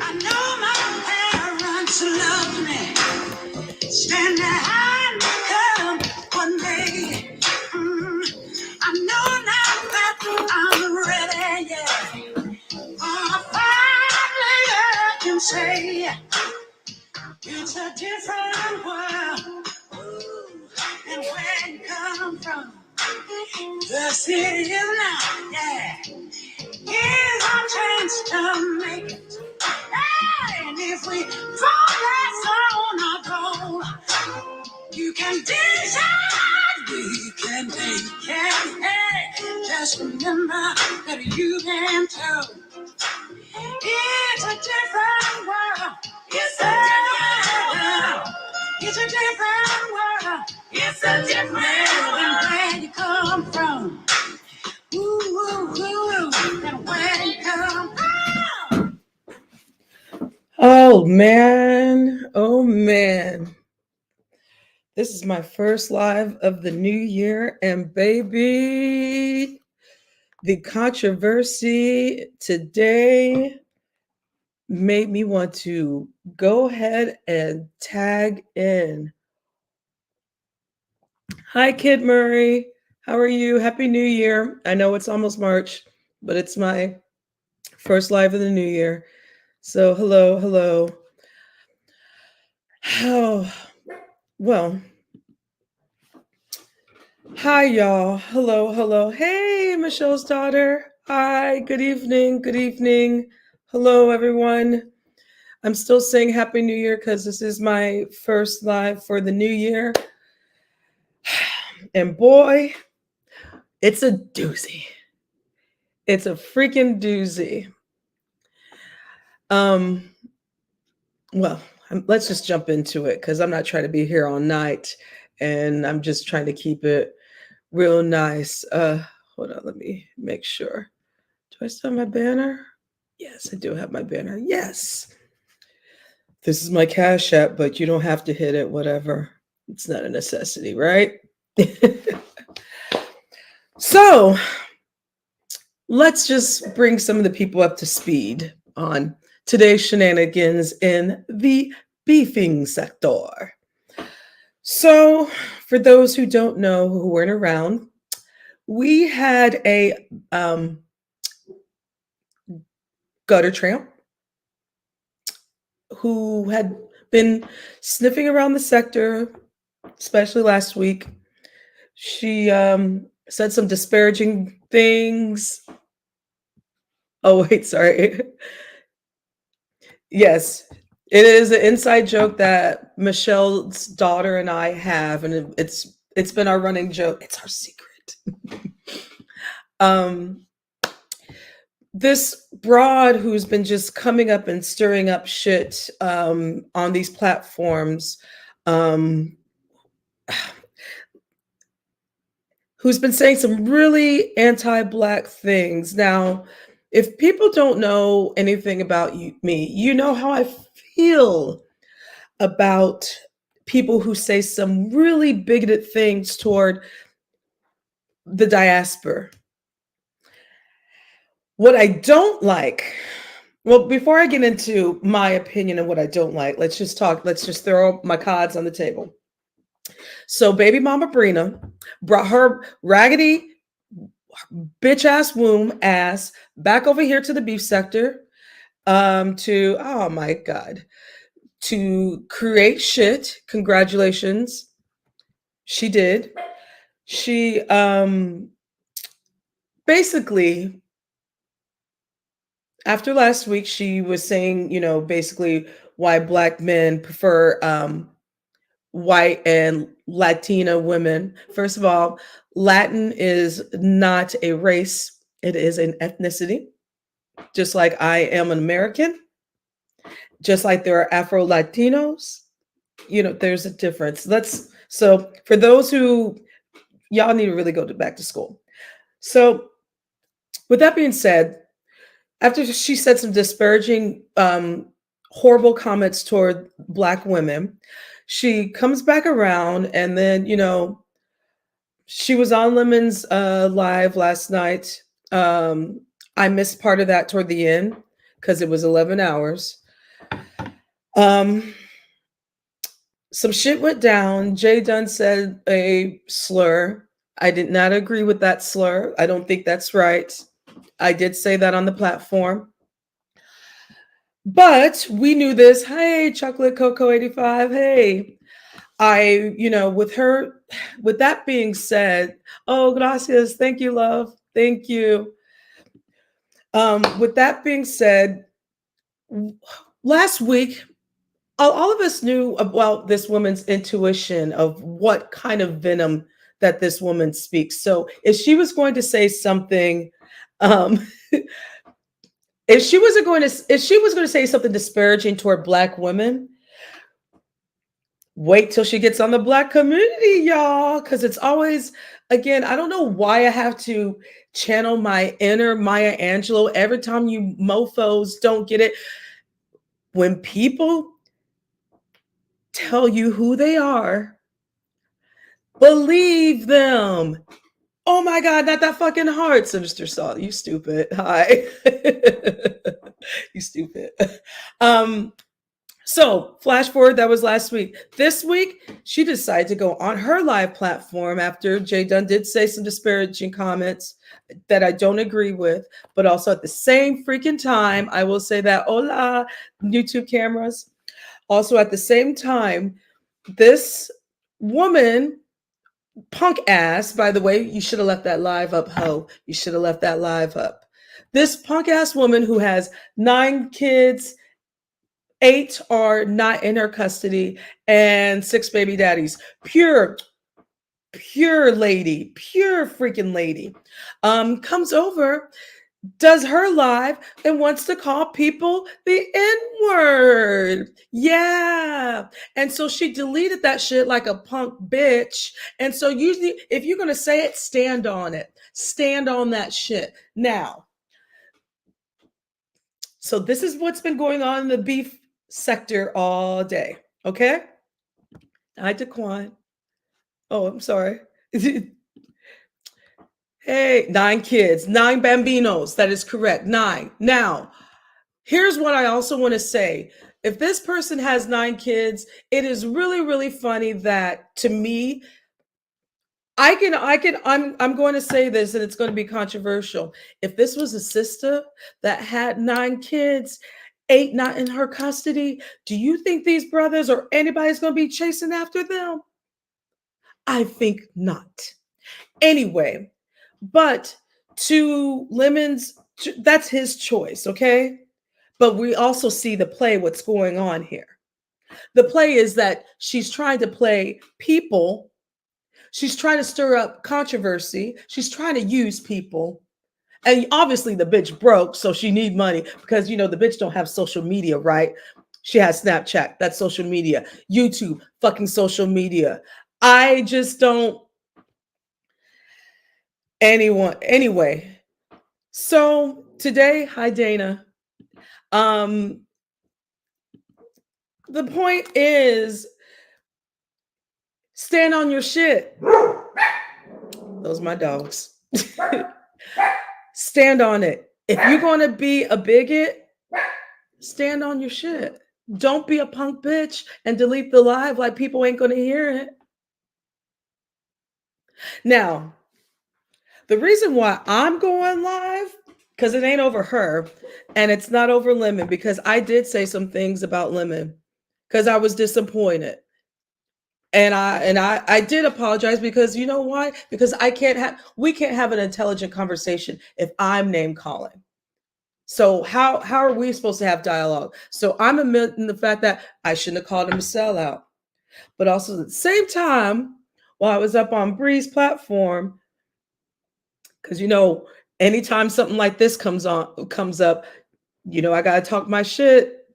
I know my parents love me. Stand behind me, come what may. I know now that I'm ready, yeah. Finally I can say it's a different world. Ooh, and where you come from, the city is now, yeah. Here's our chance to make it. Hey, and if we focus on our goal, you can decide we can make it. Hey, just remember that you can too. It's a different world. It's a different world. It's a different world. It's a different world. And where you come from. Ooh, ooh, ooh. And where you come from. Oh man. Oh man. This is my first live of the new year. And baby, the controversy today made me want to go ahead and tag in. Hi, Kid Murray. How are you? Happy New Year. I know it's almost March, but it's my first live of the new year. So, hello, hello. Oh, well, hi, y'all. Hello, hello. Hey, Michelle's daughter. Hi, good evening, good evening. Hello, everyone. I'm still saying Happy New Year because this is my first live for the new year. And boy, it's a doozy. It's a freaking doozy. Um, well, let's just jump into it because I'm not trying to be here all night, and I'm just trying to keep it real nice. Hold on, let me make sure. Do I still have my banner? Yes, I do have my banner. Yes. This is my Cash App, but you don't have to hit it, whatever. It's not a necessity, right? So let's just bring some of the people up to speed on today's shenanigans in the beefing sector. So, for those who don't know, who weren't around, we had a gutter tramp who had been sniffing around the sector, especially last week. She said some disparaging things. Oh, wait, sorry. Yes, it is an inside joke that Michelle's daughter and I have, and it's been our running joke. It's our secret. um, this broad who's been just coming up and stirring up shit on these platforms, um, who's been saying some really anti-black things. Now, if people don't know anything about me, you know how I feel about people who say some really bigoted things toward the diaspora. What I don't like, well, before I get into my opinion of what I don't like, let's just throw my cards on the table. So, baby mama Brina brought her raggedy bitch ass womb ass back over here to the beef sector to, oh my God, to create shit. Congratulations. She did. She basically, after last week, she was saying, basically why black men prefer white and Latina women. First of all, Latin is not a race, it is an ethnicity. Just like I am an American, just like there are Afro Latinos, there's a difference. So for those who, y'all need to really go back to school. So with that being said, after she said some disparaging, horrible comments toward black women, she comes back around, and then she was on Lemon's live last night. I missed part of that toward the end because it was 11 hours. Um, some shit went down. Jay Dunn said a slur. I did not agree with that slur. I don't think that's right. I did say that on the platform. But we knew this. Hey, Chocolate Coco 85. Hey. With that being said, oh, gracias. Thank you, love. Thank you. With that being said, last week, all of us knew about this woman's intuition of what kind of venom that this woman speaks. So if she was going to say something, um, if she was going to say something disparaging toward Black women, wait till she gets on the Black community, y'all, because it's always, again, I don't know why I have to channel my inner Maya Angelou every time you mofos don't get it. When people tell you who they are, believe them. Oh my God, not that fucking hard, Sinister Salt. You stupid. Hi. You stupid. So, flash forward, that was last week. This week, she decided to go on her live platform after Jay Dunn did say some disparaging comments that I don't agree with, but also at the same freaking time, I will say that, hola, YouTube cameras. Also, at the same time, this woman, punk ass, by the way, you should have left that live up, ho. You should have left that live up. This punk ass woman who has 9 kids, 8 are not in her custody, and 6 baby daddies. Pure lady, pure freaking lady. Comes over, does her live, and wants to call people the N-word. Yeah. And so she deleted that shit like a punk bitch. And so usually, if you're gonna say it, stand on it. Stand on that shit. Now, so this is what's been going on in the beef sector all day. Okay. Hi, Daquan. Oh, I'm sorry. Hey, 9 kids, 9 bambinos. That is correct. 9. Now, here's what I also want to say. If this person has 9 kids, it is really, really funny that, to me, I'm going to say this, and it's going to be controversial. If this was a sister that had 9 kids, 8 not in her custody, do you think these brothers or anybody's going to be chasing after them? I think not. Anyway, but to Lemon's, that's his choice, okay? But we also see the play, what's going on here. The play is that she's trying to play people. She's trying to stir up controversy. She's trying to use people. And obviously the bitch broke, so she need money because, the bitch don't have social media, right? She has Snapchat, that's social media. YouTube, fucking social media. I just don't. Anyway. So today, hi Dana. The point is, stand on your shit. Those are my dogs. Stand on it. If you're going to be a bigot, stand on your shit. Don't be a punk bitch and delete the live like people ain't going to hear it. Now, the reason why I'm going live, because it ain't over her and it's not over Lemon, because I did say some things about Lemon because I was disappointed. And I did apologize because you know why? Because we can't have an intelligent conversation if I'm name calling. So how are we supposed to have dialogue? So I'm admitting the fact that I shouldn't have called him a sellout. But also at the same time, while I was up on Bree's platform, because anytime something like this comes up, I gotta talk my shit.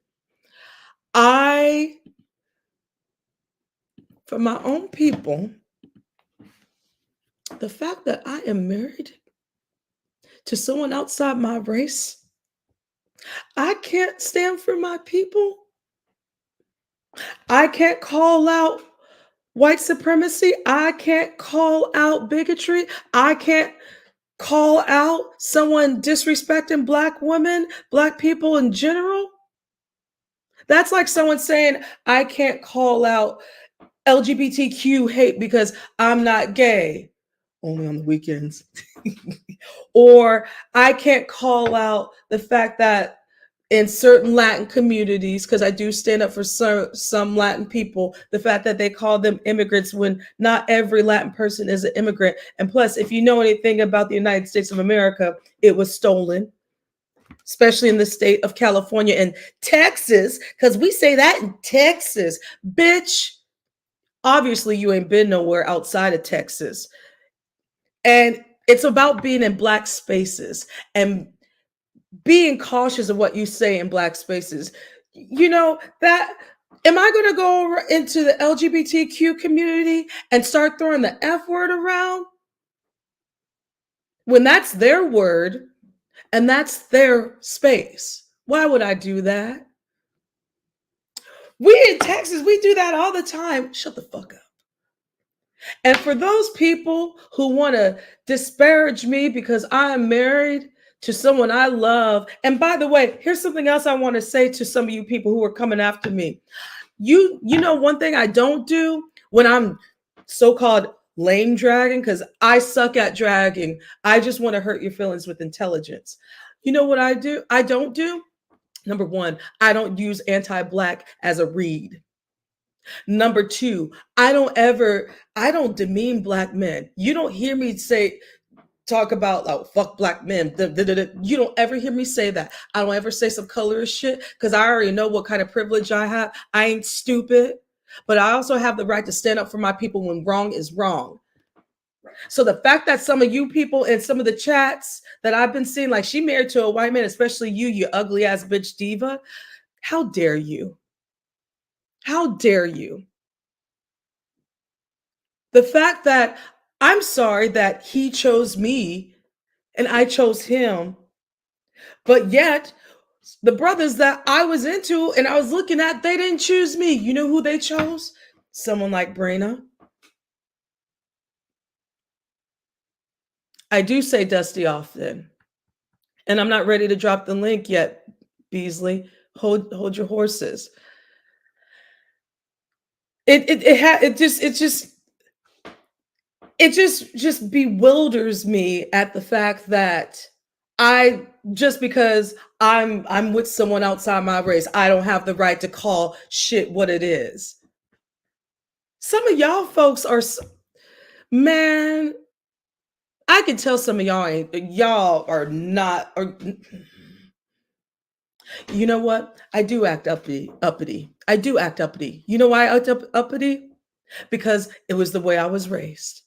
For my own people, the fact that I am married to someone outside my race, I can't stand for my people. I can't call out white supremacy. I can't call out bigotry. I can't call out someone disrespecting Black women, Black people in general. That's like someone saying, I can't call out LGBTQ hate because I'm not gay, only on the weekends. Or I can't call out the fact that in certain Latin communities, because I do stand up for some Latin people, the fact that they call them immigrants when not every Latin person is an immigrant. And plus, if you know anything about the United States of America, it was stolen, especially in the state of California and Texas, because we say that in Texas. Bitch, obviously you ain't been nowhere outside of Texas. And it's about being in black spaces and being cautious of what you say in black spaces. You know, that am I going to go into the LGBTQ community and start throwing the F word around when that's their word and that's their space? Why would I do that? We in Texas, we do that all the time. Shut the fuck up. And for those people who want to disparage me because I am married to someone I love, and by the way, here's something else I want to say to some of you people who are coming after me. You know one thing I don't do when I'm so-called lame dragging, because I suck at dragging. I just want to hurt your feelings with intelligence. You know what I do? I don't do? Number one, I don't use anti-black as a read. Number two, I don't demean black men. You don't hear me say, talk about, oh, fuck black men. You don't ever hear me say that. I don't ever say some colorist shit because I already know what kind of privilege I have. I ain't stupid, but I also have the right to stand up for my people when wrong is wrong. So the fact that some of you people in some of the chats that I've been seeing, like she married to a white man, especially you ugly ass bitch diva, how dare you? How dare you? The fact that I'm sorry that he chose me and I chose him, but yet the brothers that I was into and I was looking at, they didn't choose me. You know who they chose? Someone like Brina. I do say Dusty often, and I'm not ready to drop the link yet, Beasley. Hold your horses. It just bewilders me at the fact that I just because I'm with someone outside my race, I don't have the right to call shit what it is. Some of y'all folks are, man, I can tell some of y'all are not, or you know what? I do act uppity. I do act uppity. You know why I act uppity? Because it was the way I was raised.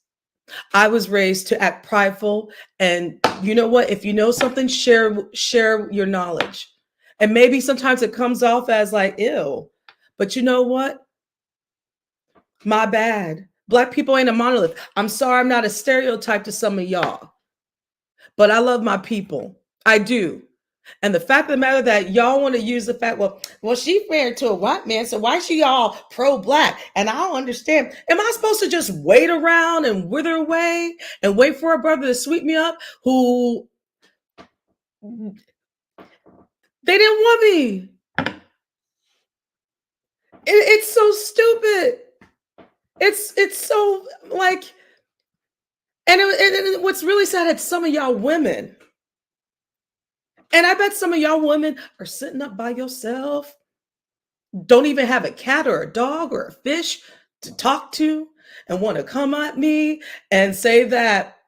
I was raised to act prideful, and you know what? If you know something, share your knowledge. And maybe sometimes it comes off as like ew, but you know what? My bad. Black people ain't a monolith. I'm sorry, I'm not a stereotype to some of y'all, but I love my people. I do. And the fact of the matter that y'all want to use the fact, well, she married to a white man, so why is she all pro-black? And I don't understand. Am I supposed to just wait around and wither away and wait for a brother to sweep me up who they didn't want me? It's so stupid. It's so like, and what's really sad, it's some of y'all women. And I bet some of y'all women are sitting up by yourself, don't even have a cat or a dog or a fish to talk to, and want to come at me and say that,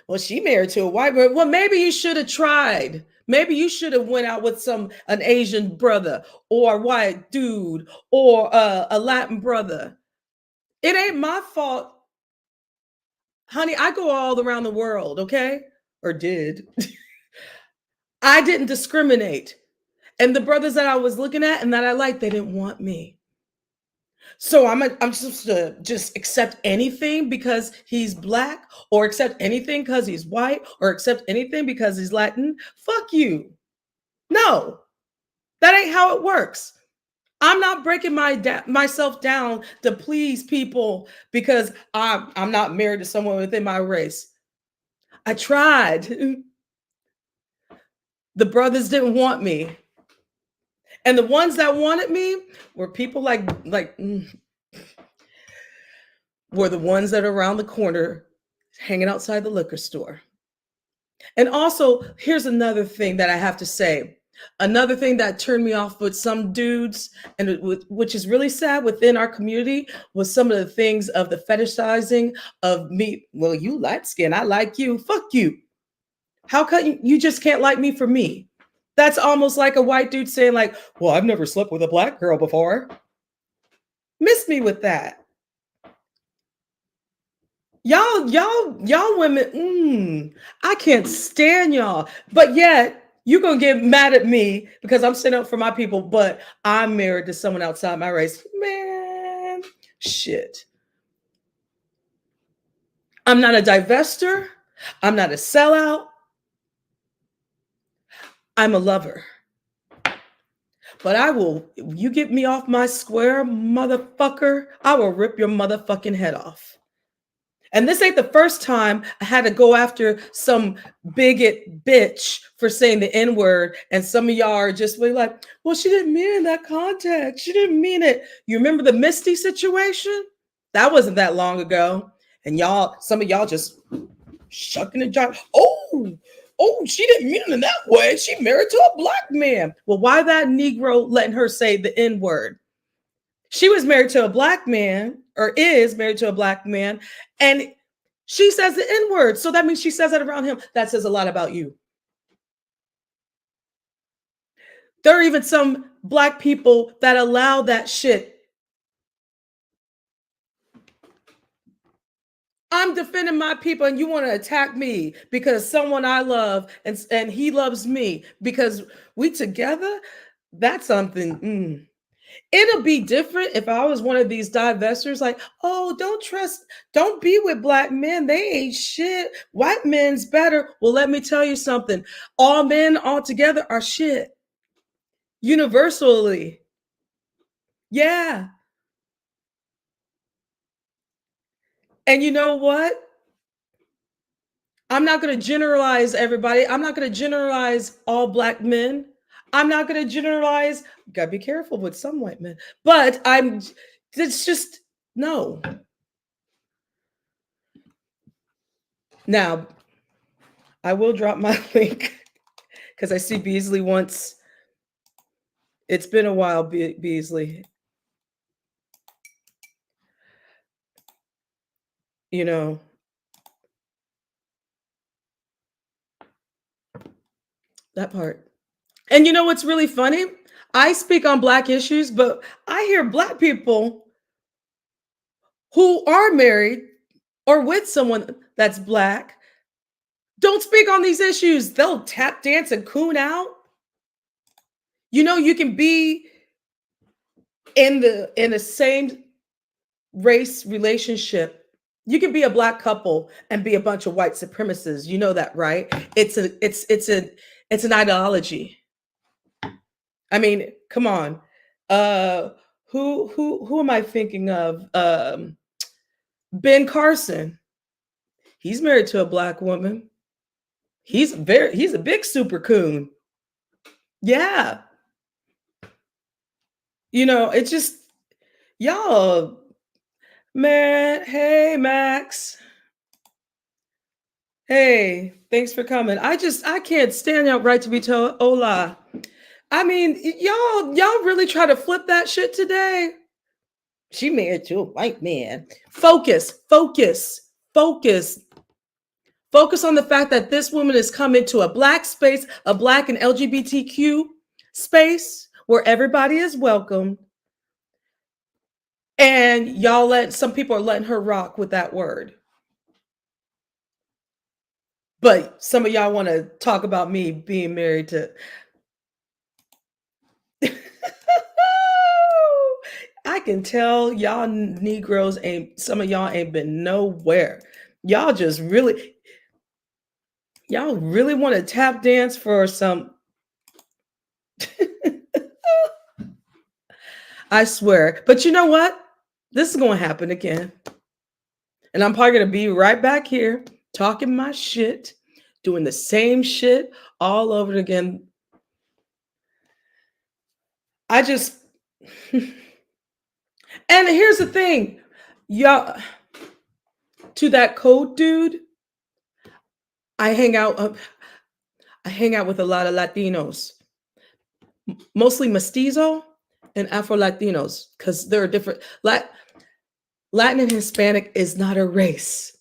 well, she married to a white man. Well, maybe you should have tried. Maybe you should have went out with an Asian brother or a white dude or a Latin brother. It ain't my fault, honey. I go all around the world, okay? Or did. I didn't discriminate. And the brothers that I was looking at and that I liked, they didn't want me. So I'm supposed to just accept anything because he's black, or accept anything because he's white, or accept anything because he's Latin? Fuck you. No, that ain't how it works. I'm not breaking myself down to please people because I'm not married to someone within my race. I tried. The brothers didn't want me. And the ones that wanted me were people were the ones that are around the corner hanging outside the liquor store. And also, here's another thing that I have to say. Another thing that turned me off with some dudes, and which is really sad within our community, was some of the things of the fetishizing of me. Well, you light skin, I like you. Fuck you. How come you just can't like me for me? That's almost like a white dude saying, like, well, I've never slept with a black girl before. Miss me with that. Y'all women, I can't stand y'all. But yet, you're gonna get mad at me because I'm standing up for my people, but I'm married to someone outside my race. Man, shit. I'm not a divester. I'm not a sellout. I'm a lover. But I will, you get me off my square, motherfucker, I will rip your motherfucking head off. And this ain't the first time I had to go after some bigot bitch for saying the N-word. And some of y'all are just really like, well, she didn't mean it in that context. She didn't mean it. You remember the Misty situation? That wasn't that long ago. And y'all, some of y'all just shucking and jiving. Oh, she didn't mean it in that way. She married to a black man. Well, why that Negro letting her say the N-word? She was married to a black man, or is married to a black man, and she says the N-word. So that means she says it around him. That says a lot about you. There are even some black people that allow that shit. I'm defending my people and you want to attack me because someone I love and he loves me because we together? That's something. It'll be different if I was one of these divestors, like, oh, don't be with black men. They ain't shit. White men's better. Well, let me tell you something. All men all together are shit. Universally. Yeah. And you know what? I'm not going to generalize everybody. I'm not going to generalize all black men. I'm not going to generalize. You got to be careful with some white men. But it's just, no. Now, I will drop my link because I see Beasley wants. It's been a while, Beasley. You know. That part. And you know what's really funny? I speak on black issues, but I hear black people who are married or with someone that's black don't speak on these issues. They'll tap dance and coon out. You know, you can be in the same race relationship. You can be a black couple and be a bunch of white supremacists. You know that, right? It's an ideology. I mean, come on. Who am I thinking of? Ben Carson. He's married to a black woman. He's a big super coon. Yeah. You know, it's just y'all, man. Hey, Max. Hey, thanks for coming. I can't stand y'all right to be told hola. I mean, y'all really try to flip that shit today. She married to a white man. Focus on the fact that this woman has come into a black space, a black and LGBTQ space where everybody is welcome. And some people are letting her rock with that word. But some of y'all want to talk about me being married to. I can tell y'all Negroes some of y'all ain't been nowhere. Y'all really want to tap dance for some. I swear. But you know what? This is going to happen again. And I'm probably going to be right back here talking my shit, doing the same shit all over again. I just, and here's the thing, y'all, to that code dude, I hang out, I hang out with a lot of Latinos, mostly mestizo and Afro Latinos, because they're different. Latin and Hispanic is not a race.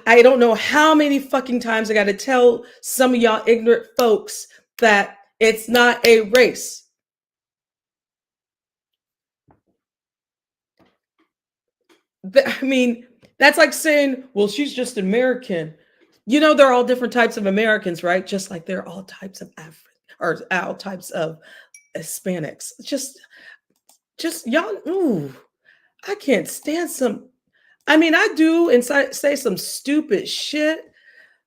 I don't know how many fucking times I got to tell some of y'all ignorant folks that it's not a race. I mean, that's like saying, well, she's just American. You know, they're all different types of Americans, right? Just like they're all types of African or all types of Hispanics. Just y'all, ooh, I can't stand some. I mean, I do and say some stupid shit,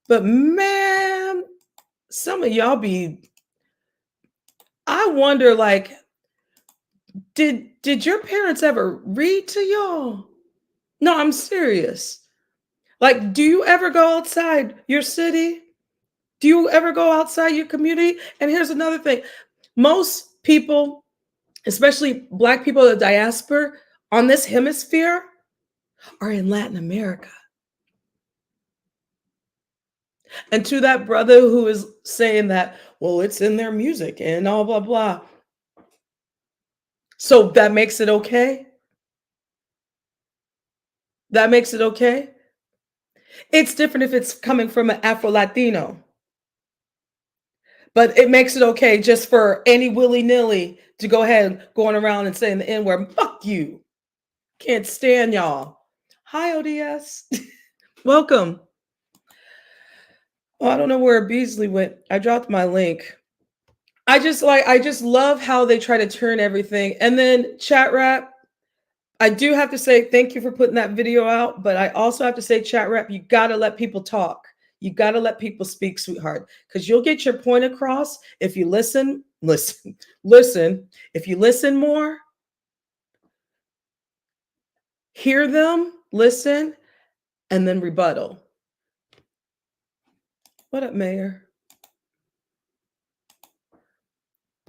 but man, some of y'all be. I wonder, like, did your parents ever read to y'all? No, I'm serious. Like, do you ever go outside your city? Do you ever go outside your community? And here's another thing. Most people, especially Black people of the diaspora on this hemisphere, are in Latin America. And to that brother who is saying that, well, it's in their music and all blah, blah. So that makes it okay? That makes it okay? It's different if it's coming from an Afro Latino. But it makes it okay just for any willy-nilly to go ahead going around and saying the N-word. Fuck you. Can't stand y'all. Hi, ODS. Welcome. Oh, I don't know where Beasley went. I dropped my link. I just love how they try to turn everything. And then Chat Rap, I do have to say thank you for putting that video out, but I also have to say, Chat Rap, you got to let people talk. You got to let people speak, sweetheart, because you'll get your point across if you listen. If you listen more, hear them, listen, and then rebuttal. What up, Mayor?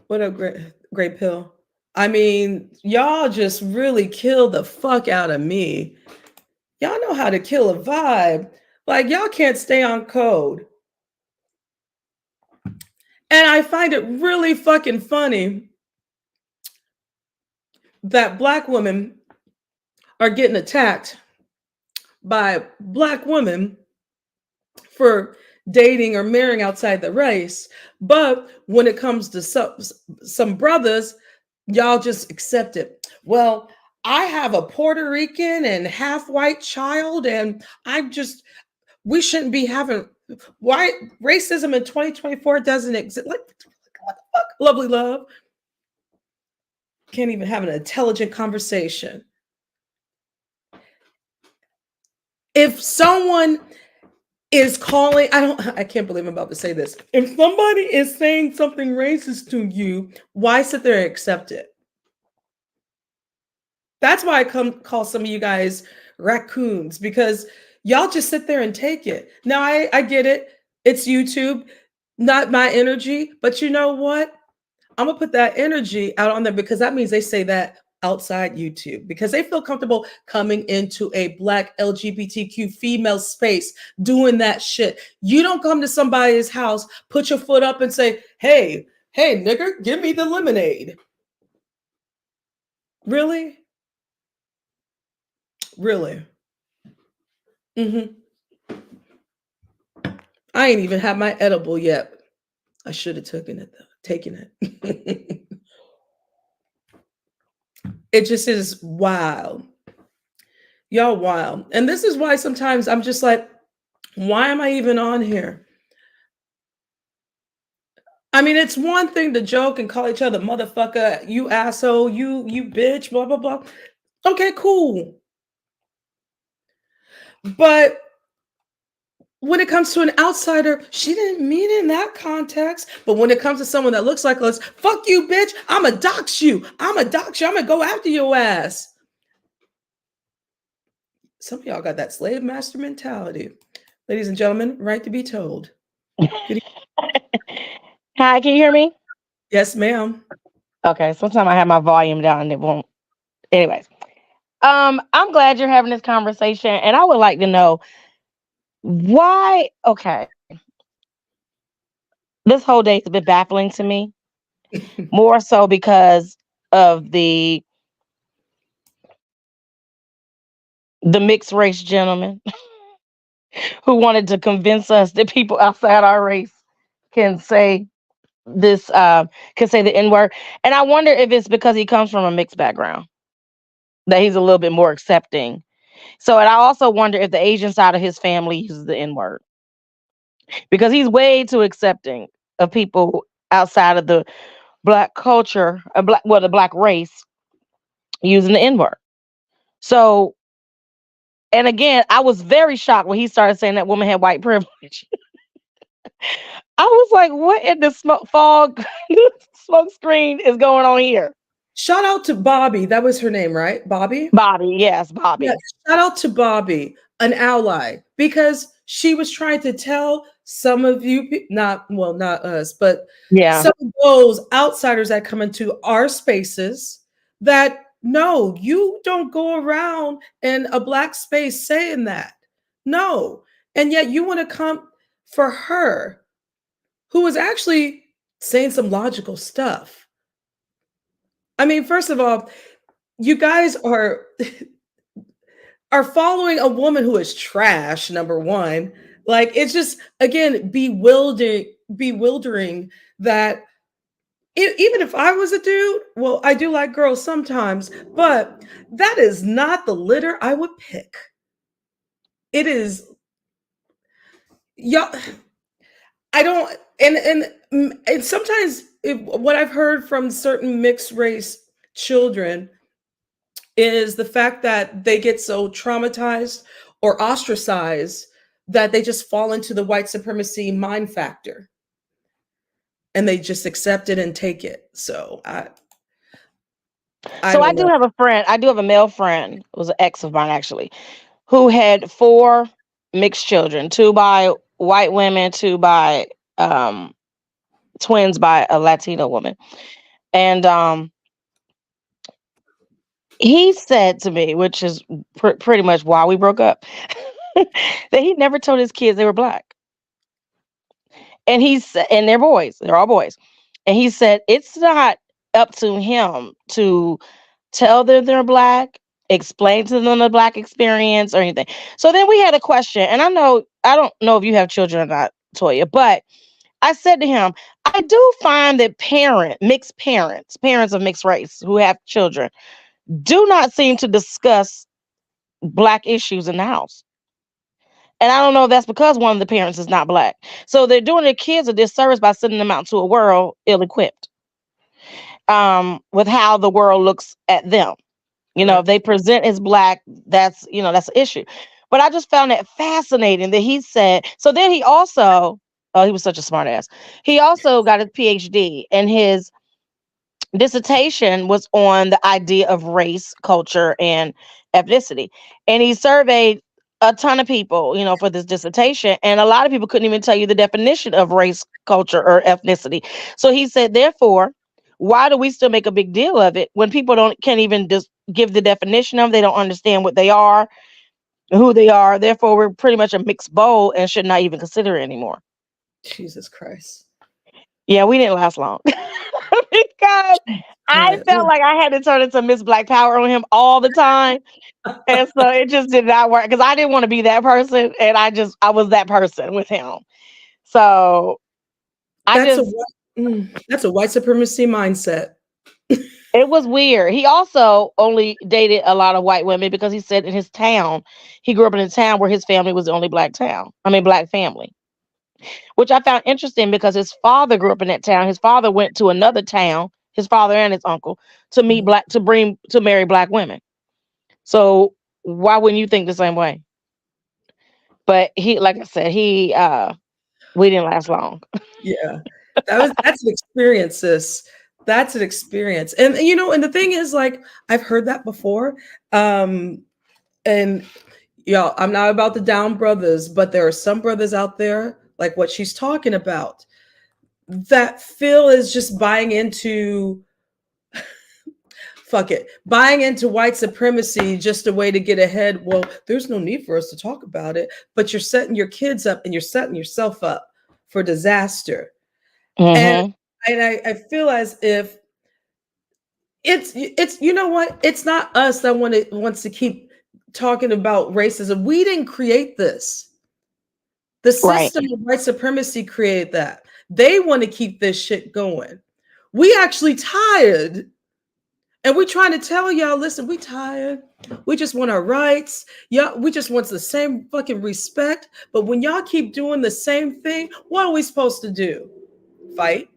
What up, Great Pill? I mean, y'all just really killed the fuck out of me. Y'all know how to kill a vibe. Like, y'all can't stay on code. And I find it really fucking funny that Black women are getting attacked by Black women for dating or marrying outside the race. But when it comes to some brothers, y'all just accept it. Well, I have a Puerto Rican and half white child, and we shouldn't be having why racism in 2024 doesn't exist. Like, what the fuck? Lovely love. Can't even have an intelligent conversation. If someone is calling, I can't believe I'm about to say this. If somebody is saying something racist to you, why sit there and accept it? That's why I call some of you guys raccoons, because y'all just sit there and take it. Now, I get it. It's YouTube, not my energy. But you know what? I'm going to put that energy out on there, because that means they say that outside YouTube, because they feel comfortable coming into a Black LGBTQ female space doing that shit. You don't come to somebody's house, put your foot up and say, hey, nigger, give me the lemonade. Really? Really? I ain't even had my edible yet. I should have taken it. It just is wild. Y'all wild. And this is why sometimes I'm just like, why am I even on here? I mean, it's one thing to joke and call each other motherfucker, you asshole, you bitch, blah, blah, blah. Okay, cool. But when it comes to an outsider, she didn't mean it in that context. But when it comes to someone that looks like us, fuck you, bitch. I'ma dox you. I'm gonna go after your ass. Some of y'all got that slave master mentality. Ladies and gentlemen, right to be told. Hi, can you hear me? Yes, ma'am. Okay, sometimes I have my volume down and it won't. Anyways, I'm glad you're having this conversation, and I would like to know why. Okay, this whole day has been baffling to me, more so because of the mixed race gentleman who wanted to convince us that people outside our race can say this can say the N word. And I wonder if it's because he comes from a mixed background that he's a little bit more accepting. So, and I also wonder if the Asian side of his family uses the N word because he's way too accepting of people outside of the black culture, the black race using the N word. So, and again, I was very shocked when he started saying that woman had white privilege. I was like, what in the smoke fog smoke screen is going on here? Shout out to Bobby. That was her name, right? Bobby? Bobby, yes, Yeah, Bobby. shout out to Bobby, an ally, because she was trying to tell some of you, not well, not us, but Yeah. some of those outsiders that come into our spaces that no, you don't go around in a black space saying that. No. And yet you want to come for her, who is actually saying some logical stuff. I mean, first of all, you guys are following a woman who is trash, number one. Like it's just again bewildering that even if I was a dude, well, I do like girls sometimes, but that is not the litter I would pick. It is y'all. I don't, and sometimes what I've heard from certain mixed race children is the fact that they get so traumatized or ostracized that they just fall into the white supremacy mind factor and they just accept it and take it. So I So I don't do know. have a friend. I do have a male friend. It was an ex of mine actually, who had four mixed children, two by white women, two by um, twins by a Latino woman. And he said to me, which is pretty much why we broke up, that he never told his kids they were black. And and they're boys. They're all boys. And he said it's not up to him to tell them they're black, explain to them the black experience or anything. So then we had a question, and I don't know if you have children or not, Toya, but I said to him, I do find that mixed parents of mixed race who have children, do not seem to discuss black issues in the house. And I don't know if that's because one of the parents is not black. So they're doing their kids a disservice by sending them out to a world ill equipped with how the world looks at them. You know, if Correct. they present as black, that's an issue. But I just found that fascinating that he said, so then he also, oh, he was such a smart ass. He also got his PhD, and his dissertation was on the idea of race, culture, and ethnicity. And he surveyed a ton of people, for this dissertation, and a lot of people couldn't even tell you the definition of race, culture, or ethnicity. So he said, therefore, why do we still make a big deal of it when people can't even just give the definition of them? They don't understand what they are, who they are. Therefore, we're pretty much a mixed bowl and should not even consider it anymore. Jesus Christ. Yeah, we didn't last long because I Yeah. felt like I had to turn into Miss Black Power on him all the time. And so it just did not work because I didn't want to be that person. And I was that person with him. So I That's a just, that's a white supremacy mindset. it was weird. He also only dated a lot of white women because he said in his town, he grew up in a town where his family was the only black town. I mean, black family, which I found interesting because his father grew up in that town. His father went to another town, his father and his uncle, to meet Mhm. to marry black women. So why wouldn't you think the same way? But like I said, we didn't last long. Yeah. That's an experience, sis. That's an experience. And and the thing is, like, I've heard that before. And y'all, I'm not about the down brothers, but there are some brothers out there, like what she's talking about, that Phil is just buying into fuck it. Buying into white supremacy just a way to get ahead. Well, there's no need for us to talk about it, but you're setting your kids up and you're setting yourself up for disaster. And Mm-hmm. I feel as if it's you know what? It's not us that wants to keep talking about racism. We didn't create this. The Right. system of white supremacy created that. They want to keep this shit going. We actually tired. And we're trying to tell y'all, listen, we tired. We just want our rights. Yeah, we just want the same fucking respect. But when y'all keep doing the same thing, what are we supposed to do? Fight?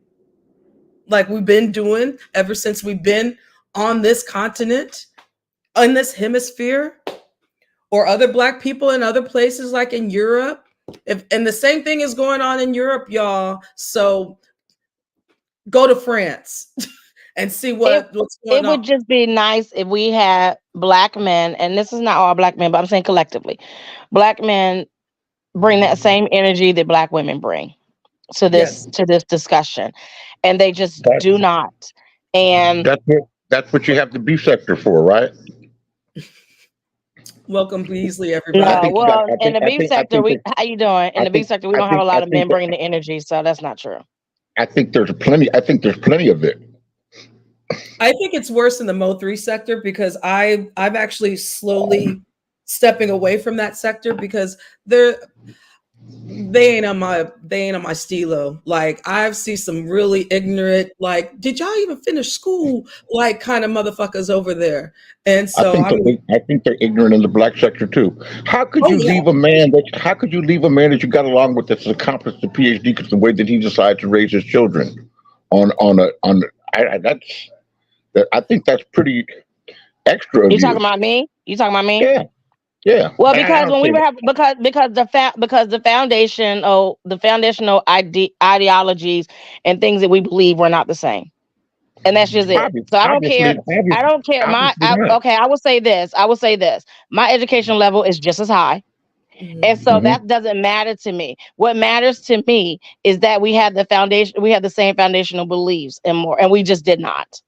Like we've been doing ever since we've been on this continent, in this hemisphere, or other Black people in other places like in Europe. And the same thing is going on in Europe, y'all. So go to France and see what's going It on. would just be nice if we had Black men, and this is not all Black men, but I'm saying collectively, Black men bring that same energy that Black women bring to Yes. this discussion, and they just That's do not. And that's what you have the beef sector for, right? Welcome Beasley, I everybody. no, think you got. well, in the beef sector, we how you doing? In I the beef think. sector, we I don't have a think. lot I of men think. bringing the energy, so that's not true. I think there's plenty. I think there's plenty of it. I think it's worse in the Mo3 sector because I'm actually slowly stepping away from that sector because they ain't on my stilo. Like I've seen some really ignorant, like, did y'all even finish school? Like kind of motherfuckers over there. And so I think they're ignorant in the Black sector too. How could you yeah. leave a man that? How could you leave a man that you got along with that's accomplished the PhD because the way that he decided to raise his children I think that's pretty extra of You you. talking about me? You talking about me? Yeah, yeah. Well, I because don't when we say were that. because the foundational ideologies and things that we believe were not the same, and that's just it. So I don't care. I don't care. Obviously not. Okay, I will say this. My education level is just as high. And so Mhm. that doesn't matter to me. What matters to me is that we had the same foundational beliefs and more, and we just did not.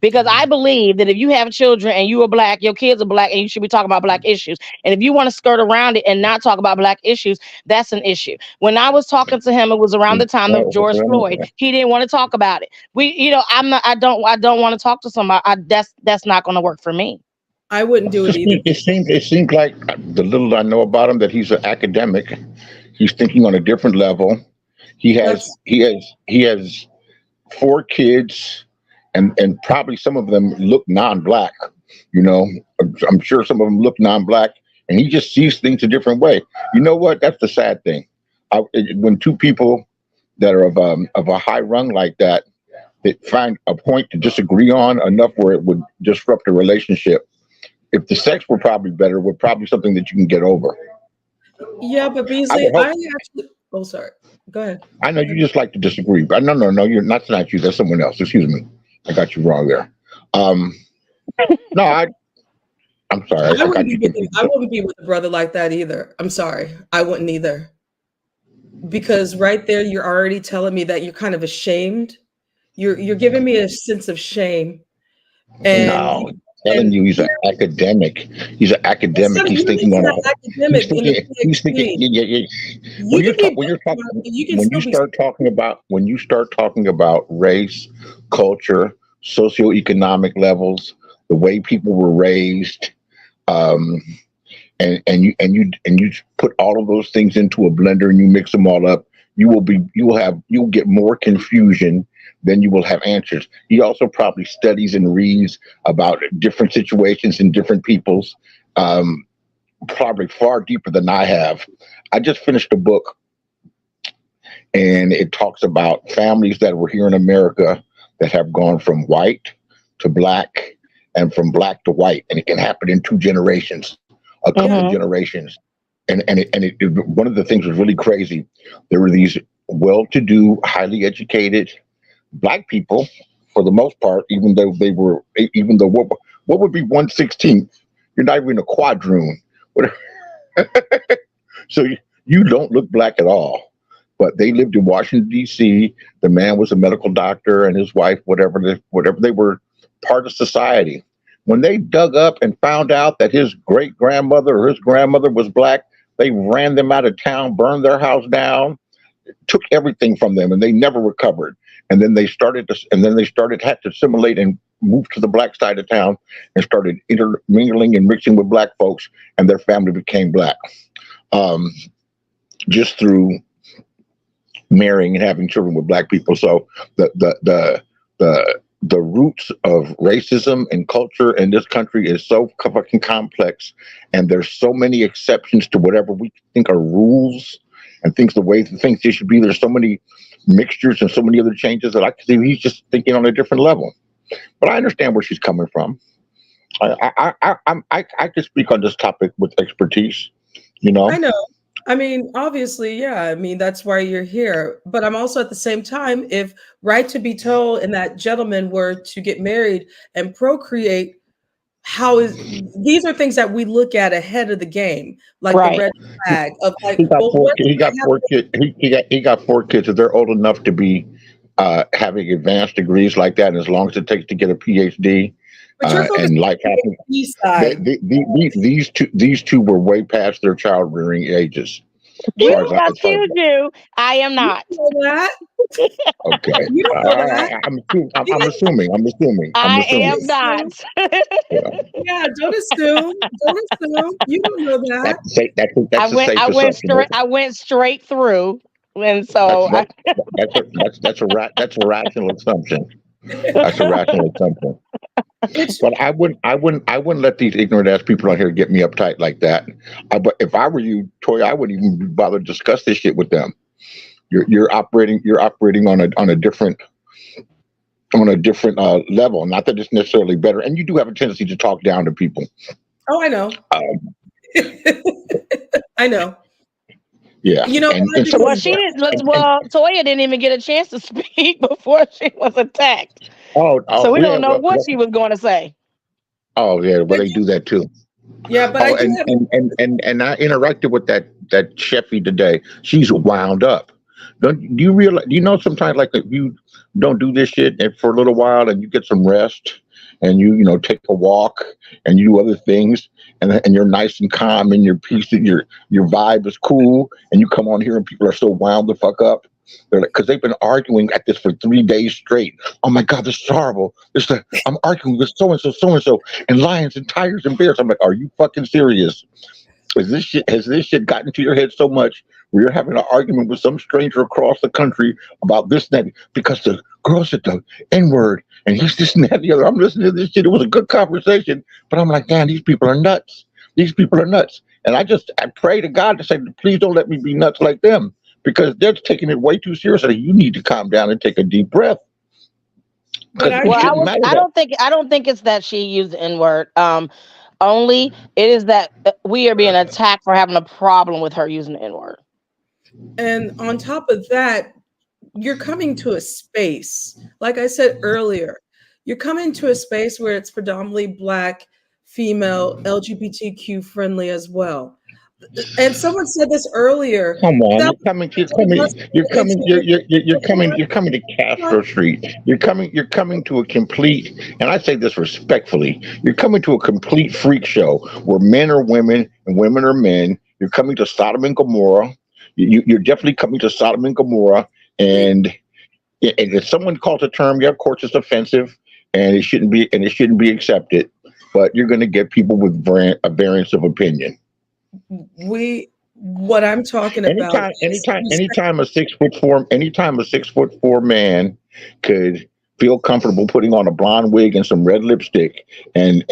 Because I believe that if you have children and you are Black, your kids are Black, and you should be talking about Black issues. And if you want to skirt around it and not talk about Black issues, that's an issue. When I was talking to him, it was around the time of George Floyd. He didn't want to talk about it. I don't want to talk to somebody. That's not going to work for me. I wouldn't do it either. It seems like the little I know about him that he's an academic. He's thinking on a different level. He has four kids, and probably some of them look non-Black. You know, I'm sure some of them look non-Black, and he just sees things a different way. You know what? That's the sad thing. When two people that are of a high rung like that find a point to disagree on enough where it would disrupt a relationship. If the sex were probably better, would probably something that you can get over. Yeah, but Beasley, oh, sorry. Go ahead. I know you just like to disagree, but no, you're not you. That's someone else. Excuse me, I got you wrong there. No, I'm sorry. I wouldn't be with a brother like that either. I'm sorry, I wouldn't either. Because right there, you're already telling me that you're kind of ashamed. You're giving me a sense of shame. And no. Telling you he's an academic. He's an academic. He's thinking on academic. He's thinking. Yeah. When you start talking about race, culture, socioeconomic levels, the way people were raised, and you put all of those things into a blender and you mix them all up, you'll get more confusion then you will have answers. He also probably studies and reads about different situations and different peoples, probably far deeper than I have. I just finished a book, and it talks about families that were here in America that have gone from white to Black and from Black to white, and it can happen in 2 generations, a couple of generations. And one of the things was really crazy. There were these well-to-do, highly educated Black people, for the most part, even though what would be 1/16? You're not even a quadroon. So you don't look Black at all. But they lived in Washington, D.C. The man was a medical doctor, and his wife, whatever they were, part of society. When they dug up and found out that his great grandmother or his grandmother was black, they ran them out of town, burned their house down, took everything from them, and they never recovered. And then they started had to assimilate and move to the black side of town and started intermingling and mixing with black folks, and their family became black, just through marrying and having children with black people. So the roots of racism and culture in this country is so fucking complex, and there's so many exceptions to whatever we think are rules and things the way things they should be. There's so many mixtures and so many other changes that I can see he's just thinking on a different level. But I understand where she's coming from. I can speak on this topic with expertise, you know. I know. I mean, obviously, yeah. I mean, that's why you're here. But I'm also at the same time, if right to be told and that gentleman were to get married and procreate, these are things that we look at ahead of the game, like Right. the red flag of like, He got well, four. what if He got I have- 4 kids. He got 4 kids. If they're old enough to be having advanced degrees like that, and as long as it takes to get a PhD but you're and focusing life on happens, the east side. these two were way past their child rearing ages. You, As far as excuse you, I am not. You know that. okay, You don't know that. I'm assuming. I am not. Yeah, don't assume. Don't assume. You don't know that. I went straight. I went straight through, and so That's a rational assumption. That's a rational assumption. But I wouldn't let these ignorant ass people on here get me uptight like that. But if I were you, Toy, I wouldn't even bother to discuss this shit with them. You're operating on a different level. Not that it's necessarily better, and you do have a tendency to talk down to people. Oh, I know. I know. Yeah, You know, well, she didn't. Toya didn't even get a chance to speak before she was attacked. So we don't know what she was going to say. Oh yeah, well they do that too. Yeah, but and I interacted with that Sheffy today. She's wound up. Do you realize? Do you know sometimes like if you don't do this shit and for a little while and you get some rest and you take a walk and you do other things and you're nice and calm and your peace and your vibe is cool and you come on here and people are so wound the fuck up. They're like, because they've been arguing at this for 3 days straight. Oh my God, this is horrible. I'm arguing with so and so, and lions and tigers and bears. I'm like, are you fucking serious? Has this shit gotten to your head so much where you're having an argument with some stranger across the country about this and that because the girl said the N-word and he's this and that and the other. I'm listening to this shit. It was a good conversation, but I'm like, damn, these people are nuts. These people are nuts. And I pray to God to say, please don't let me be nuts like them. Because they're taking it way too seriously. You need to calm down and take a deep breath. I don't think it's that she used the N-word. Only it is that we are being attacked for having a problem with her using the N-word. And on top of that, you're coming to a space, like I said earlier, you're coming to a space where it's predominantly Black, female, LGBTQ friendly as well. And someone said this earlier. Come on, you're coming to Castro Street. You're coming to a complete, and I say this respectfully, you're coming to a complete freak show where men are women and women are men. You're coming to Sodom and Gomorrah. You're definitely coming to Sodom and Gomorrah. And if someone calls a term, yeah, of course it's offensive and it shouldn't be accepted. But you're going to get people with a variance of opinion. What I'm talking about. Anytime a 6'4" man could feel comfortable putting on a blonde wig and some red lipstick and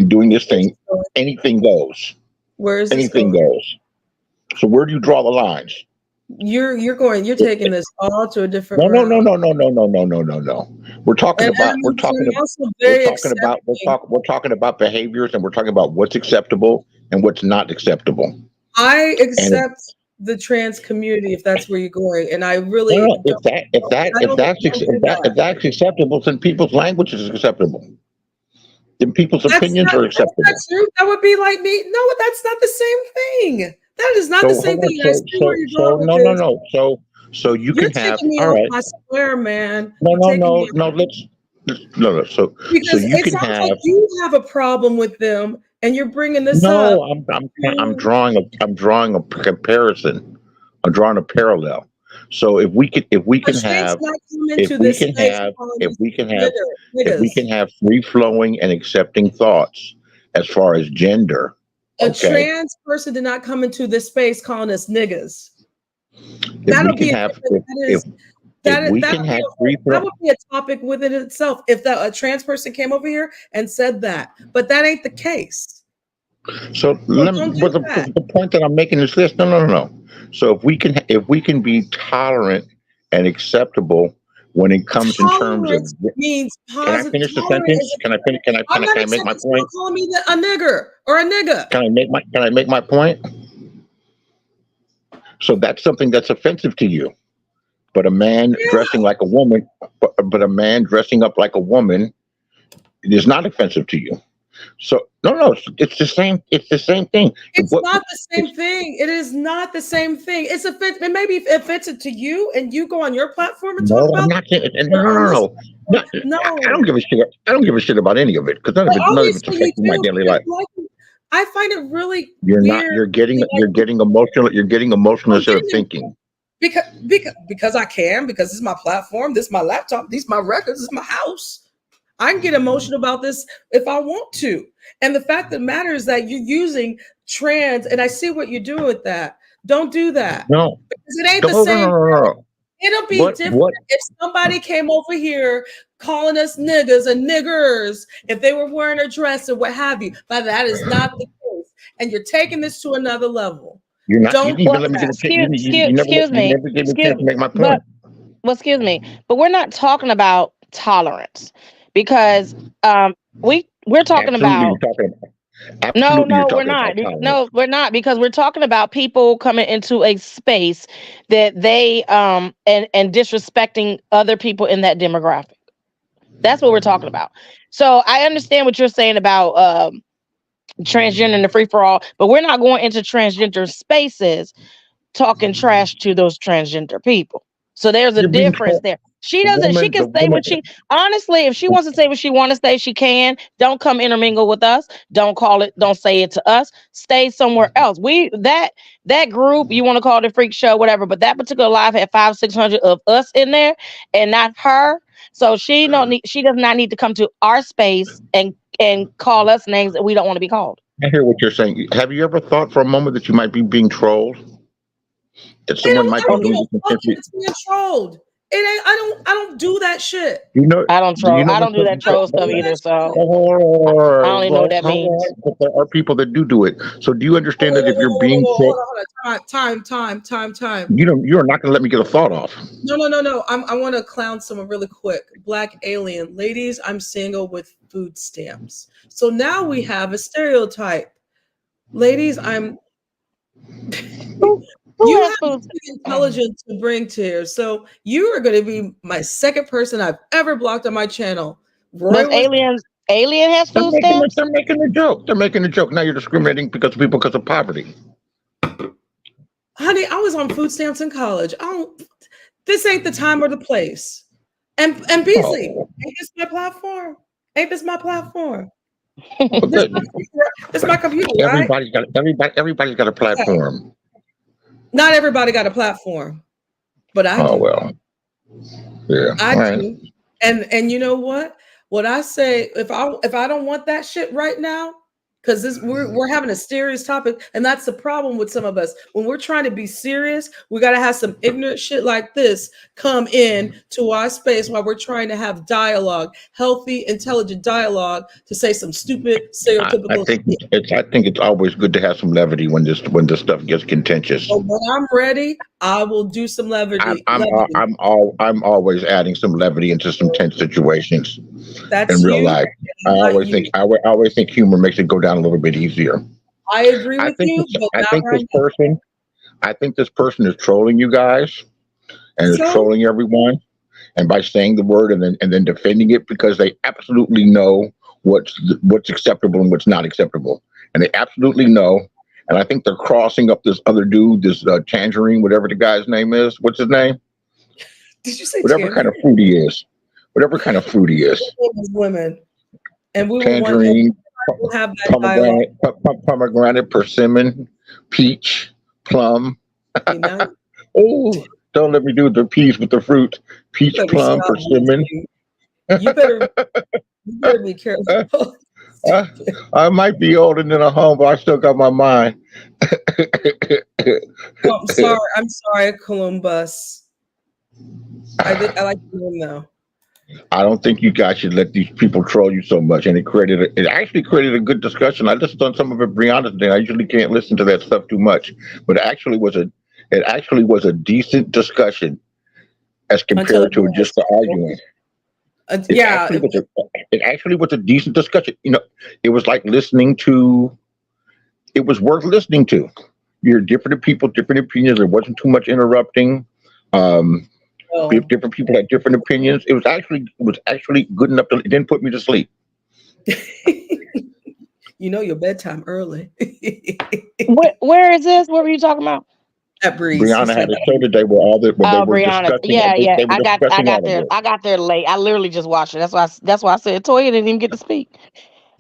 doing this thing, anything goes. Where is anything goes? So where do you draw the lines? You're taking this all to a different. No. We're talking about behaviors, and we're talking about what's acceptable and what's not acceptable. I accept the trans community if that's where you're going, and I really if that's acceptable, then people's language is acceptable. Then people's opinions are acceptable. That's true. That would be like me. No, that's not the same thing. That is not the same thing. So you can have. Me all right. My square, man. No. no. So Because you it can sounds like have. you have a problem with them, and you're bringing this up. No, I'm drawing a comparison. I'm drawing a parallel. So if we A can trans have not come if into we this can space have calling if us we can have nigger, if we niggas. can have free flowing and accepting thoughts as far as gender, A okay. trans person did not come into this space calling us niggas. If we That'll can be a have different. if we That'll can be have free that flow, would be a topic within itself if a trans person came over here and said that. But that ain't the case. so So let me, don't do but that. the point that I'm making is this. No. So if we can be tolerant and acceptable when it comes in terms of, Tolerance means can I positive. finish the Tolerant sentence? is. I'm Can not I make my accepting someone point? calling me a nigger or a nigga. Can I make my point? So that's something that's offensive to you. But a man Yeah, dressing like a woman, but a man dressing up like a woman is not offensive to you. So no, it's the same. It's the same thing. it's What not the it's same thing. It is not the same thing. It's offensive. It may be offensive to you, and you go on your platform and talk no, I'm about not saying. it. No, no, On no, this no. platform, I don't no. give a shit. I don't give a shit about any of it because But none of it's obviously you affecting my do daily because life. I find it really You're not. weird. You're getting emotional. You're getting emotional I'm instead of getting it thinking. because I can, because this is my platform, this is my laptop, these are my records, this is my house. I can get emotional about this if I want to. And the fact that matters is that you're using trans, and I see what you're doing with that. Don't do that. No, Because it ain't the no, no, same. no, no, no. It'll be different What? if somebody came over here calling us niggas and niggers if they were wearing a dress or what have you. But that is not the case. And you're taking this to another level. You're not. You Don't didn't do Well, even let me get that. a chance. You never. excuse You me, never gave me a excuse, chance to make my but point. well, excuse me, but we're not talking about tolerance because we're talking Absolutely, you're about talking about. no, Absolutely, you're no, we're talking not. about tolerance. No, we're not because we're talking about people coming into a space that they and disrespecting other people in that demographic. That's what we're talking about. So I understand what you're saying about transgender and the free for all, but we're not going into transgender spaces talking trash to those transgender people. So there's a You're being difference told there. She the doesn't, she woman. can The say woman. what she honestly, if she wants to say what she wants to say, she can. Don't come intermingle with us. Don't say it to us. Stay somewhere else. That group, you want to call it a freak show, whatever, but that particular live had 500-600 of us in there and not her. So she does not need to come to our space and call us names that we don't want to be called. I hear what you're saying. Have you ever thought for a moment that you might be being trolled? That someone I might be don't give doing a this fuck if intentionally? it's being trolled. It ain't. I don't do that shit. You know? I don't Do you troll. know I when don't do that I troll don't stuff do that either. So shit. I don't even know what that means. But there are people that do it. So do you understand that if you're being trolled, Hold on. Time. you're not going to let me get a thought off? No. I want to clown someone really quick. Black alien. Ladies, I'm single with food stamps. So now we have a stereotype. Ladies, I'm. Who You has have food? intelligence to bring to here. So you are going to be my second person I've ever blocked on my channel. Roy Does was. Alien has food stamps? They're making a joke. They're making a joke. Now you're discriminating because of poverty. Honey, I was on food stamps in college. This ain't the time or the place. And Beasley, Oh, ain't this my platform? Ain't this my platform? well, This good. my computer, this my computer, right? Everybody's got a Yeah. platform. Not everybody got a platform, but I Oh do. well, yeah. I All right. do. And you know what? What I say, if I don't want that shit right now, because we're having a serious topic, and that's the problem with some of us. When we're trying to be serious, we gotta have some ignorant shit like this come in to our space while we're trying to have dialogue, healthy, intelligent dialogue, to say some stupid I stereotypical think shit. I think it's always good to have some levity when this stuff gets contentious. So when I'm ready, I will do some levity. I'm always adding some levity into some tense situations That's in real you, life. not you. I always think humor makes it go down a little bit easier. I agree I with think you, this, but I not think right this person I think this person is trolling you guys and now. is So trolling everyone, and by saying the word and then defending it because they absolutely know what's acceptable and what's not acceptable, and they absolutely know. And I think they're crossing up this other dude, this Tangerine, whatever the guy's name is. What's his name? did you say Whatever kind tangerine? of fruit he is. whatever kind of fruit he is. As women, and we will want Tangerine, we'll have that dialogue. pomegranate, persimmon, peach, plum. You know, Oh, don't let me do the peas with the fruit. Peach, better plum, stop persimmon. listening. You better be careful. I might be older than a home, but I still got my mind. Oh, I'm sorry, Columbus. I like the name though. I don't think you guys should let these people troll you so much. And it actually created a good discussion. I listened on some of it, Brianna today. I usually can't listen to that stuff too much, but it actually was a decent discussion as compared to just the arguing. Yeah, it actually was a decent discussion. You know, it was like listening to. It was worth listening to. You're different people, different opinions. There wasn't too much interrupting. Different people had different opinions. It was actually good enough to. It didn't put me to sleep. You know your bedtime early. Where is this? What were you talking about? At Breeze. Brianna had a show today where they were Brianna. discussing. Yeah. They were I got there. it. I got there late. I literally just watched it. That's why I said Toya didn't even get to speak.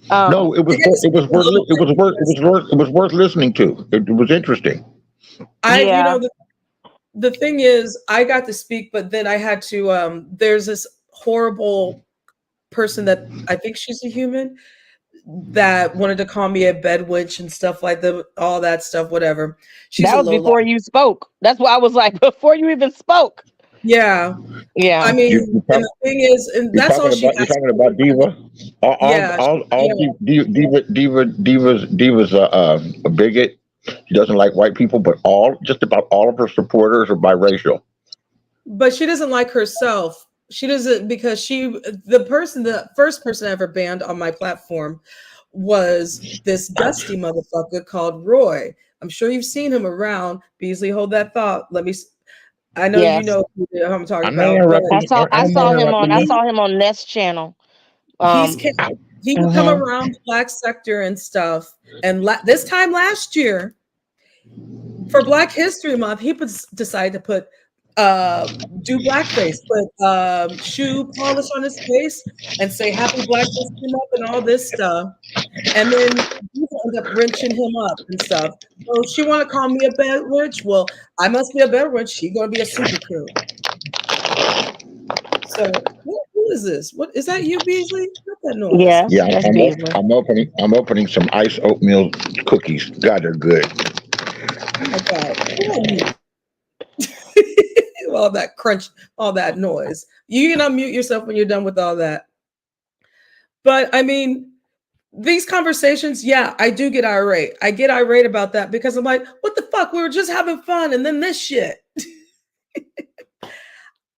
No, it was worth listening to. It was interesting. You know, the thing is, I got to speak, but then I had to. There's this horrible person that I think she's a human that wanted to call me a bed witch and stuff like that, all that stuff, whatever. That was before you spoke. That's why I was like, before you even spoke. Yeah. I mean, and the thing is, and that's all she. You're talking about Diva. Diva's a bigot. She doesn't like white people, but just about all of her supporters are biracial. But she doesn't like herself. She doesn't, because the first person I ever banned on my platform was this dusty motherfucker called Roy. I'm sure you've seen him around. Beasley, hold that thought. I know you know who I'm talking about. I saw him on Nest channel. He would come around the Black sector and stuff. And this time last year, for Black History Month, he decided to put do blackface, put shoe polish on his face and say Happy Black History Month and all this stuff. And then you end up wrenching him up and stuff. So she want to call me a bed witch. Well, I must be a bed witch. She's gonna be a super crew. So who is this? What is that? You, Beasley? Not that noise. Yeah. I'm opening some iced oatmeal cookies. God, they're good. Oh my God. All that crunch, all that noise. You can unmute yourself when you're done with all that. But I mean, these conversations, I do get irate. I get irate about that because I'm like, what the fuck? We were just having fun, and then this shit.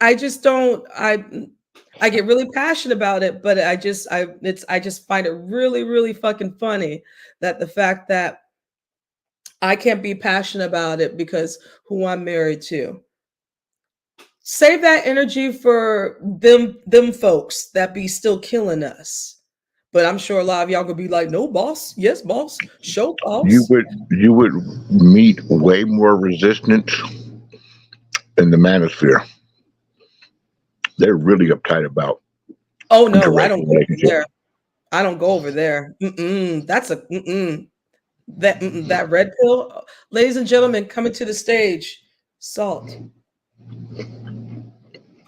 I just don't. I get really passionate about it, but I just find it really, really fucking funny that the fact that I can't be passionate about it because who I'm married to. Save that energy for them folks that be still killing us. But I'm sure a lot of y'all gonna be like, no, boss. Yes, boss. Show boss. You would meet way more resistance in the manosphere. They're really uptight about. Oh no, I don't go over there. I don't go over there. That's a that red pill. Ladies and gentlemen, coming to the stage, Salt.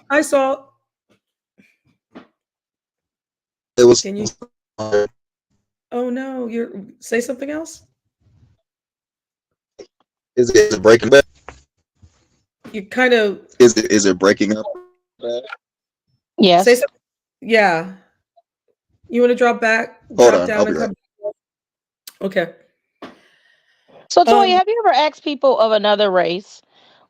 Hi, Salt. It was. Can you? Oh no, say something else. Is it breaking up? You kind of. Is it breaking up? Yes. Say something. Yeah. You want to drop back? Hold drop on, down I'll and be come back? Okay. So, Toya, have you ever asked people of another race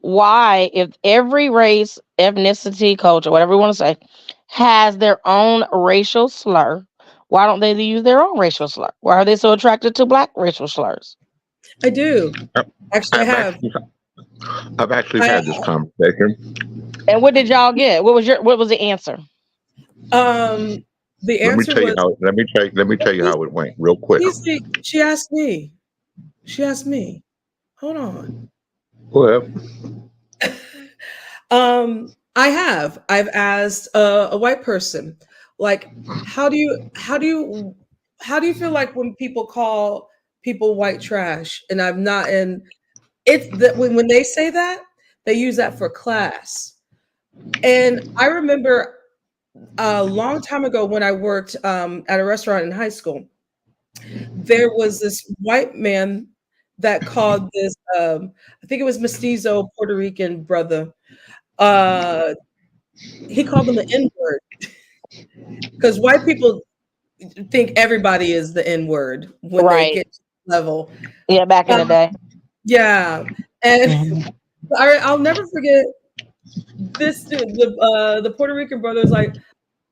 why, if every race, ethnicity, culture, whatever you want to say, has their own racial slur, why don't they use their own racial slur? Why are they so attracted to Black racial slurs? I do. Actually, I have. I've actually had this conversation. And what did y'all get? What was the answer? The answer was. Let me tell you how it went real quick. She asked me. Hold on. Well. I have. I've asked a white person, like, how do you feel like when people call people white trash? And I'm not. And it's that when they say that, they use that for class. And I remember a long time ago when I worked at a restaurant in high school, there was this white man that called this, I think it was mestizo Puerto Rican brother. Uh, he called them the N word because white people think everybody is the N word when they Right. get to the level. Yeah, back in the Um, day. yeah, and Mhm. I'll never forget this dude. The Puerto Rican brother was like,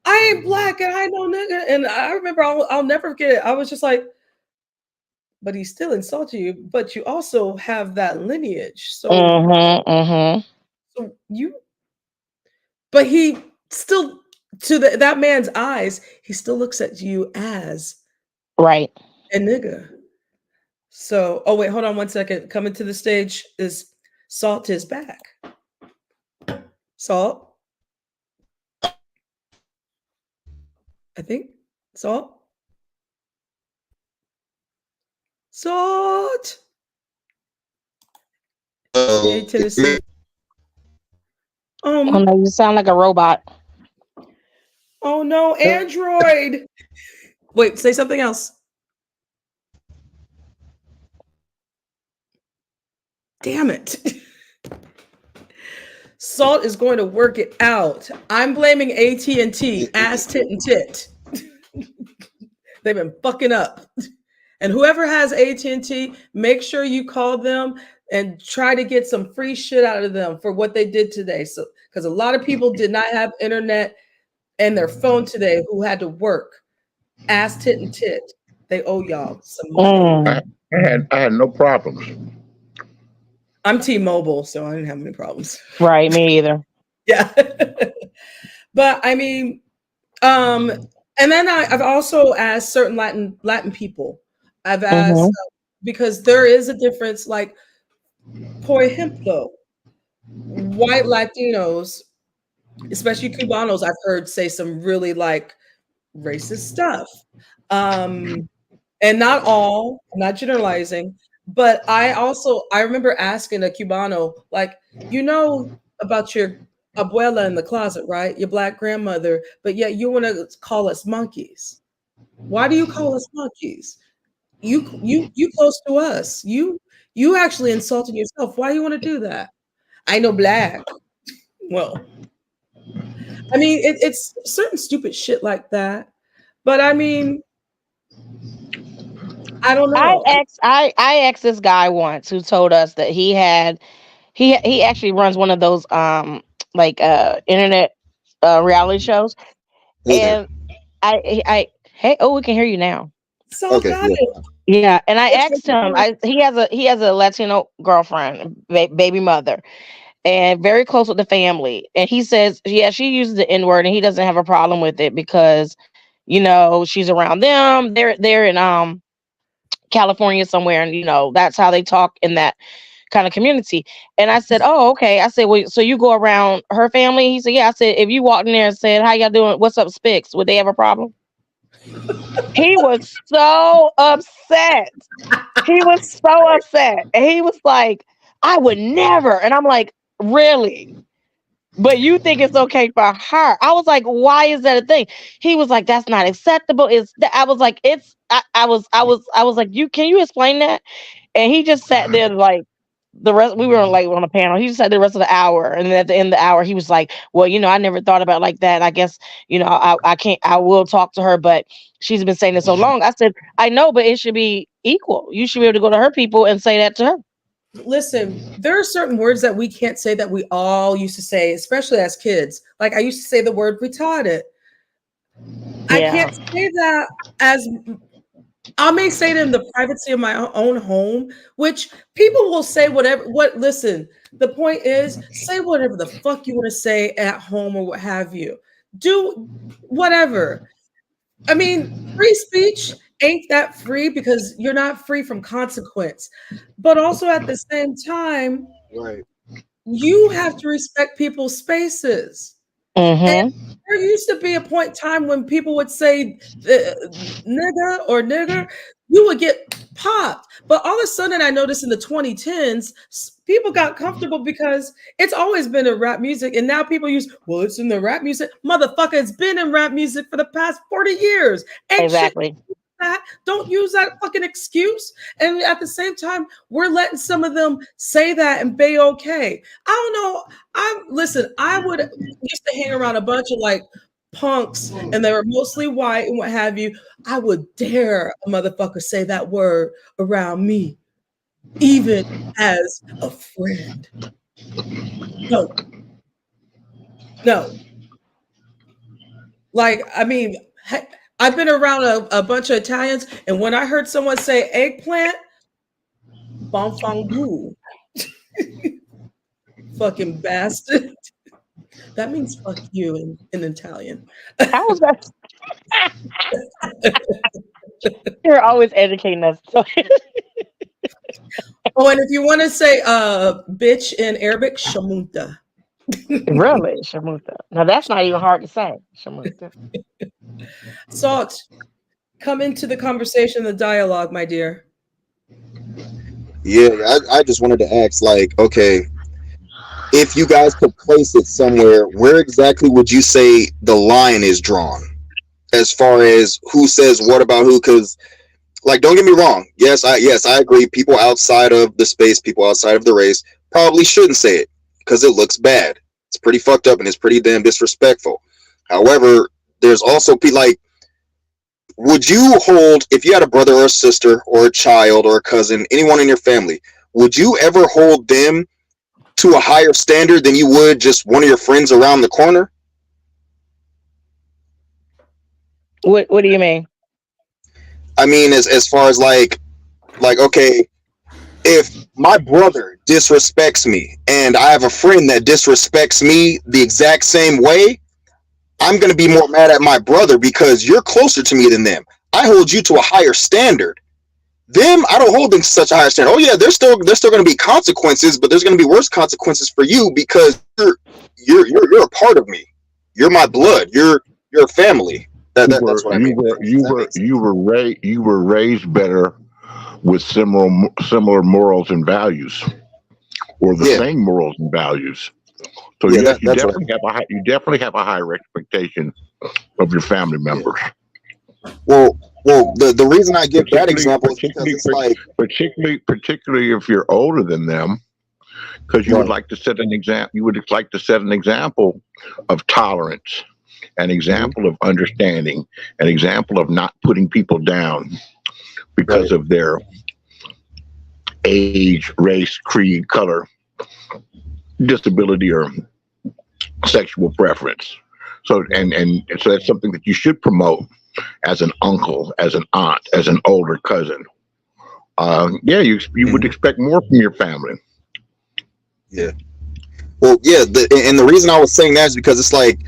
"I ain't black and I know nigga," and I remember I'll never forget it. I was just like, "But he still insulted you, but you also have that lineage, so you." But he still, to that man's eyes, he still looks at you as Right. a nigga. So, oh wait, hold on one second. Coming to the stage is Salt is back. Salt, I think. Salt. Salt. Hey, Tennessee. Oh no, you sound like a robot. Oh no, Android. Wait, say something else. Damn it. Salt is going to work it out. I'm blaming AT&T, ass tit and tit. They've been fucking up. And whoever has AT&T, make sure you call them and try to get some free shit out of them for what they did today. So, because a lot of people did not have internet and their phone today who had to work. Ass tit and tit. They owe y'all some money. I had no problems. I'm T-Mobile, so I didn't have any problems. Right, me either. Yeah. But I mean, and then I've also asked certain Latin people. I've asked because there is a difference. Like, por ejemplo, white Latinos, especially Cubanos, I've heard say some really like racist stuff. And not all, I'm not generalizing, but I remember asking a Cubano, like, you know about your abuela in the closet, right? Your black grandmother, but yet you want to call us monkeys. Why do you call us monkeys? You close to us. You actually insulting yourself. Why do you want to do that? I know black. Well, I mean, it's certain stupid shit like that. But I mean, I don't know. I asked this guy once who told us that he actually runs one of those like internet reality shows. Okay. And I hey, oh, we can hear you now. So Okay. got Yeah. it. Yeah, and I It's asked him. He has a Latino girlfriend, baby mother, and very close with the family. And he says, yeah, she uses the N word, and he doesn't have a problem with it because, you know, she's around them. They're in California somewhere, and you know that's how they talk in that kind of community. And I said, oh, okay. I said, well, so you go around her family? He said, yeah. I said, if you walked in there and said, how y'all doing? What's up, Spicks? Would they have a problem? He was so upset. He was so upset. And he was like, I would never. And I'm like, really? But you think it's okay for her? I was like, why is that a thing? He was like, that's not acceptable. I was like, I was like, can you explain that? And he just sat there like the rest. We were like on a panel. He just sat there the rest of the hour, and then at the end of the hour, he was like, well, you know, I never thought about it like that. I guess, you know, I can't. I will talk to her, but she's been saying it so long. I said, I know, but it should be equal. You should be able to go to her people and say that to her. Listen, there are certain words that we can't say that we all used to say, especially as kids. Like I used to say the word retarded. I Yeah. can't say that as I may say it in the privacy of my own home, which people will say whatever. Listen, the point is, say whatever the fuck you want to say at home or what have you. Do whatever. I mean, free speech ain't that free because you're not free from consequence. But also at the same time, Right. you have to respect people's spaces. And Mm-hmm. there used to be a point in time when people would say nigga or nigger, you would get popped. But all of a sudden, I noticed in the 2010s, people got comfortable because it's always been in rap music. And now people use, well, it's in the rap music. Motherfucker, it's been in rap music for the past 40 years. Ain't shit Exactly. that. Don't use that fucking excuse. And at the same time, we're letting some of them say that and be okay. I don't know. Listen, I would used to hang around a bunch of like punks and they were mostly white and what have you. I would dare a motherfucker say that word around me, even as a friend. No, no. Like, I mean, I've been around a bunch of Italians, and when I heard someone say eggplant, bonfangu, fucking bastard. That means fuck you in Italian. I was about You're always educating us. So Oh, and if you want to say bitch in Arabic, shamunta. really, Shamuta. Now that's not even hard to say. Shamuta. Salt, come into the conversation, the dialogue, my dear. Yeah, I just wanted to ask, like, okay, if you guys could place it somewhere, where exactly would you say the line is drawn as far as who says what about who? Because, like, don't get me wrong. Yes, I agree. People outside of the space, people outside of the race, probably shouldn't say it because it looks bad. It's pretty fucked up and it's pretty damn disrespectful. However, there's also like, would you hold, if you had a brother or a sister or a child or a cousin, anyone in your family, would you ever hold them to a higher standard than you would just one of your friends around the corner? What do you mean? I mean, as far as like okay, if my brother disrespects me and I have a friend that disrespects me the exact same way, I'm going to be more mad at my brother because you're closer to me than them. I hold you to a higher standard. Them, I don't hold them to such a higher standard. Oh yeah, there's still going to be consequences, but there's going to be worse consequences for you because you're a part of me. You're my blood. You're a family. That's what I mean. You were raised better with similar morals and values, or the same morals and values. So yeah, you definitely have a higher expectation of your family members. Well, the reason I give that example is because it's like, particularly if you're older than them, because you would like to set an example. You would like to set an example of tolerance, an example of understanding, an example of not putting people down because of their age, race, creed, color, disability, or sexual preference. So so that's something that you should promote as an uncle, as an aunt, as an older cousin. You would expect more from your family. Yeah. Well, yeah, and the reason I was saying that is because it's like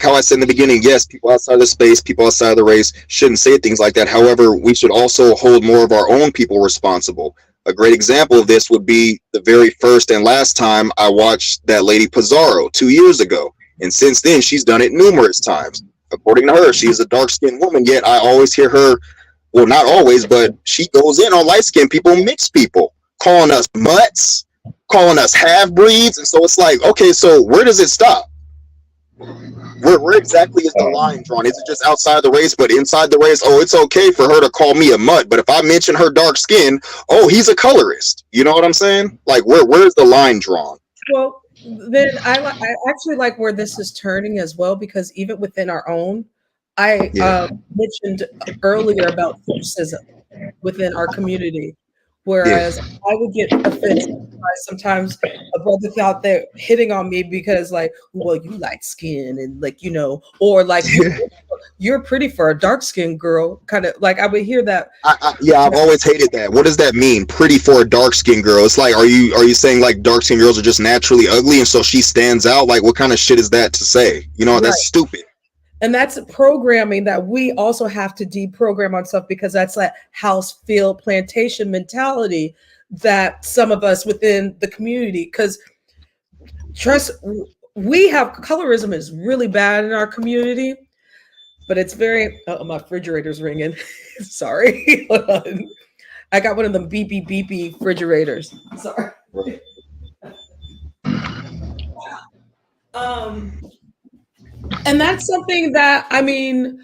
how I said in the beginning, yes, people outside of the space, people outside of the race shouldn't say things like that. However, we should also hold more of our own people responsible. A great example of this would be the very first and last time I watched that lady Pizarro 2 years ago. And since then, she's done it numerous times. According to her, she's a dark-skinned woman, yet I always hear her, well, not always, but she goes in on light-skinned people, mixed people, calling us mutts, calling us half-breeds. And so it's like, okay, so where does it stop? Where exactly is the line drawn? Is it just outside the race, but inside the race, oh, it's okay for her to call me a mutt, but if I mention her dark skin, oh, he's a colorist. You know what I'm saying? Like, where's the line drawn? Well, then I actually like where this is turning as well, because even within our own, I mentioned earlier about sexism within our community. Whereas I would get offended by sometimes a brother out there hitting on me because, like, well, you light skin and, like, you know, or like you're pretty for a dark skinned girl. Kind of like I would hear that. I've always hated that. What does that mean? Pretty for a dark skinned girl? It's like, are you saying like dark skinned girls are just naturally ugly and so she stands out? Like, what kind of shit is that to say? You know, that's stupid. And that's programming that we also have to deprogram on stuff, because that's that house, field, plantation mentality that some of us within the community, because trust, we have colorism is really bad in our community, but it's very, oh, my refrigerator's ringing. Sorry. Hold on. I got one of them beepy beepy refrigerators. Sorry. Right. And that's something that, I mean,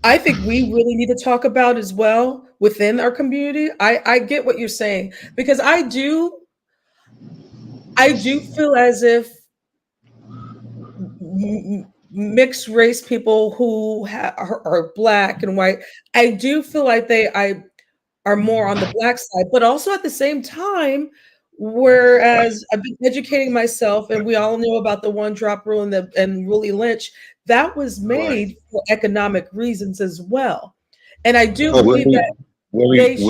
I think we really need to talk about as well within our community. I get what you're saying, because I do feel as if mixed race people who are black and white, I do feel like they are more on the black side, but also at the same time, whereas I've been educating myself, and we all know about the one drop rule and Willie Lynch, that was made for economic reasons as well. And I do believe that Willie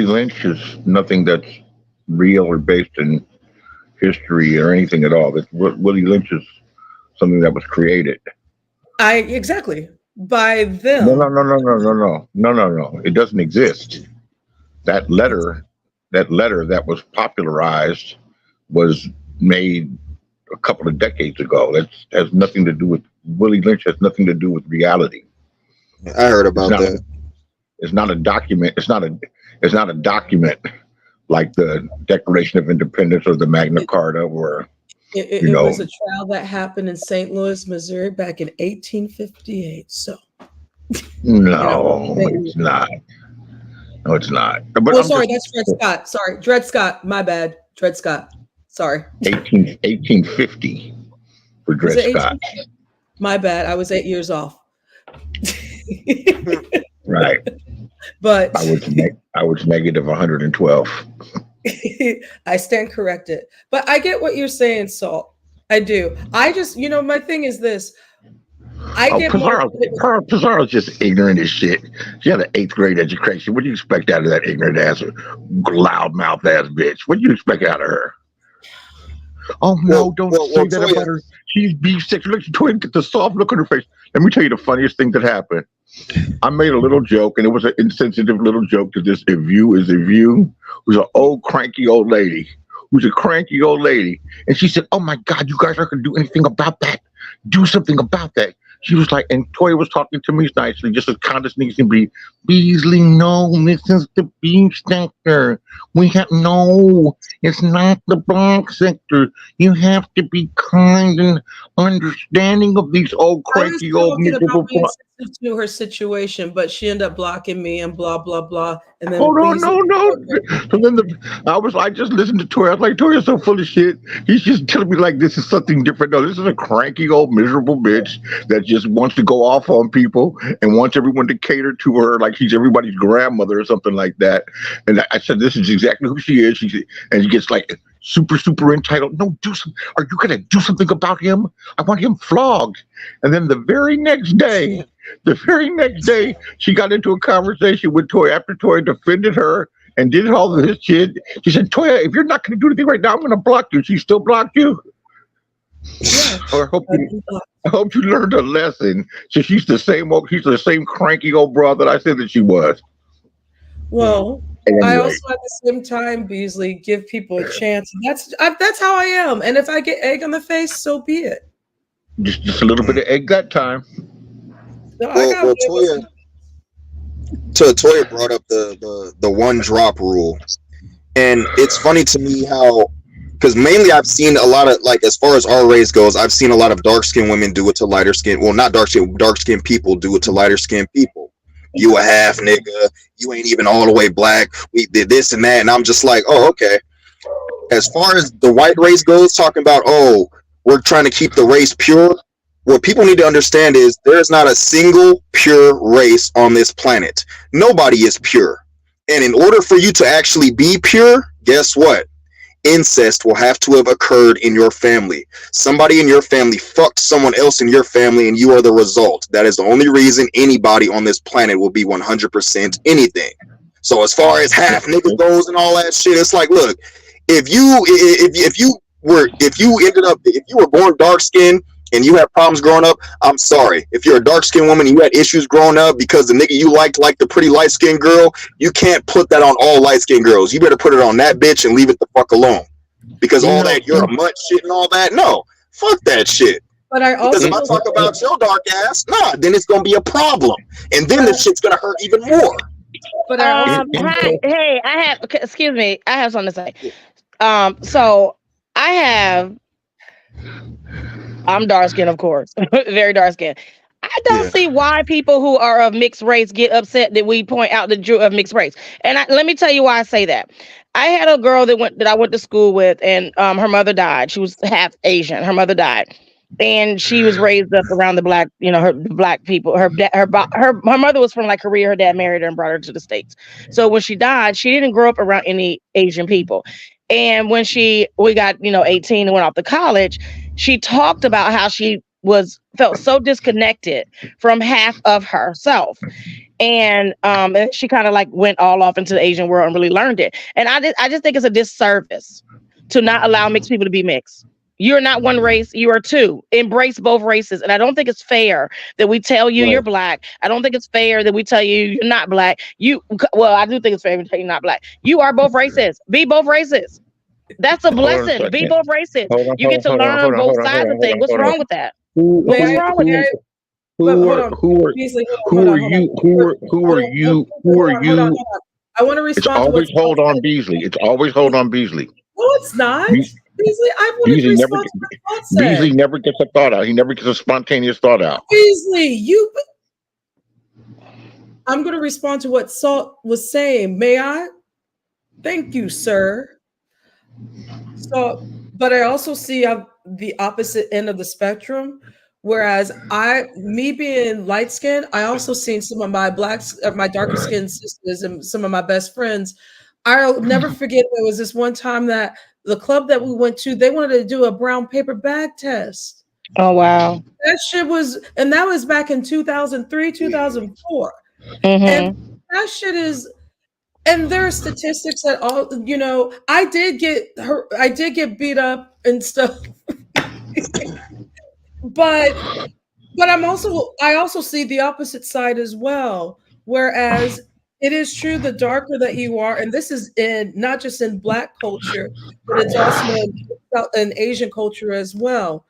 Lynch is nothing that's real or based in history or anything at all. That Willie Lynch is something that was created. Exactly by them. No. It doesn't exist. That letter that was popularized was made a couple of decades ago. That has nothing to do with Willie Lynch. Has nothing to do with reality. I heard about that. It's not a document. It's not a document like the Declaration of Independence or the Magna Carta, or it was a trial that happened in St. Louis, Missouri, back in 1858. So no, it's not. No, it's not. But sorry, that's Dred Scott. Sorry, Dred Scott. My bad, Dred Scott. Sorry. 1850 for Dred Scott. My bad. I was 8 years off. Right. But I was negative 112. I stand corrected. But I get what you're saying, Salt. I do. I just, my thing is this. Pizarro's just ignorant as shit. She had an 8th grade education. What do you expect out of that ignorant ass, loudmouth ass bitch? What do you expect out of her? Oh no, don't say that about her. She's B6. Look, Toya, get the soft look on her face. Let me tell you the funniest thing that happened. I made a little joke, and it was an insensitive little joke to this Eview who's an old cranky old lady. And she said, "Oh my God, you guys aren't gonna do anything about that. Do something about that." She was like, and Toya was talking to me nicely, just as condescending. Beasley, no, this is the beef sector. It's not the black sector. You have to be kind and understanding of these old cranky old miserable. To her situation, but she ended up blocking me and blah blah blah. And then no. So then I just listened to Toya. I was like, Toya's so full of shit. He's just telling me like this is something different. No, this is a cranky old miserable bitch that just wants to go off on people and wants everyone to cater to her like she's everybody's grandmother or something like that. And I said, this is exactly who she is. And she gets like super entitled. No, are you gonna do something about him? I want him flogged. And then the very next day, she got into a conversation with Toya after Toya defended her and did all this shit. She said, "Toya, if you're not going to do anything right now, I'm going to block you." She still blocked you. Yeah. I hope you learned a lesson. So she's the same cranky old broad that I said that she was. Well, anyway. I also at the same time, Beasley, give people a chance. That's how I am. And if I get egg on the face, so be it. Just a little bit of egg that time. No, Toya brought up the one drop rule, and it's funny to me how, because mainly I've seen a lot of, like, as far as our race goes, I've seen a lot of dark skinned women do it to lighter skin. Well, not dark skinned people do it to lighter skinned people. You a half nigga, you ain't even all the way black. We did this and that, and I'm just like, oh, okay. As far as the white race goes, talking about, oh, we're trying to keep the race pure. What people need to understand is there's not a single pure race on this planet. Nobody is pure. And in order for you to actually be pure, guess what? Incest will have to have occurred in your family. Somebody in your family fucked someone else in your family, and you are the result. That is the only reason anybody on this planet will be 100% anything. So as far as half nigga goes and all that shit, it's like, look, if you were born dark skinned and you had problems growing up, I'm sorry. If you're a dark-skinned woman and you had issues growing up because the nigga you liked the pretty light-skinned girl, you can't put that on all light-skinned girls. You better put it on that bitch and leave it the fuck alone. because You all know, that you're a mutt shit and all that. No, fuck that shit. But I Because also if I don't, talk about your dark ass, nah, then it's gonna be a problem, and then the shit's gonna hurt even more. but I also Hi, hey, I have. Excuse me, I have something to say. So I have. I'm dark skinned, of course, very dark skinned. I don't Yeah. see why people who are of mixed race get upset that we point out the Jew of mixed race. And let me tell you why I say that. I had a girl that I went to school with, and her mother died. She was half Asian. Her mother died, and she was raised up around the black, her black people. Her mother was from like Korea. Her dad married her and brought her to the States. So when she died, she didn't grow up around any Asian people. And when we got 18 and went off to college, she talked about how she felt so disconnected from half of herself, and she kind of like went all off into the Asian world and really learned it. And I just think it's a disservice to not allow mixed people to be mixed. You're not one race, you are two. Embrace both races. And I don't think it's fair that we tell you you're right. black. I don't think it's fair that we tell you you're not black. Well, I do think it's fair to tell you not black. You are both races. Be both races. That's a Hold on a blessing. Be second. both races. Hold on, You get to hold on, hold learn on, both hold on, hold sides on, of hold things. on, What's hold on. wrong with that? Who may What's I, wrong with may that? I but who hold are on, who are Beasley, who hold are on, hold on, you hold on, who are hold on. you? I want to It's respond to what always Scott hold on said. Beasley. It's always hold on Beasley. No, it's not. Be- Beasley, I wanted to Beasley never respond to what Scott Beasley said. never gets a thought out. He never gets a spontaneous thought out. Beasley, I'm going to respond to what Salt was saying. May I? Thank you, sir. So, but I also see the opposite end of the spectrum. Whereas me being light skinned, I also seen some of my my darker skinned sisters and some of my best friends. I'll never forget there was this one time that the club that we went to, they wanted to do a brown paper bag test. Oh wow. That shit was, and that was back in 2003, 2004. Mm-hmm. And that shit is, and there are statistics that I did get beat up and stuff. but I also see the opposite side as well. Whereas it is true, the darker that you are, and this is not just in Black culture, but it's also in Asian culture as well,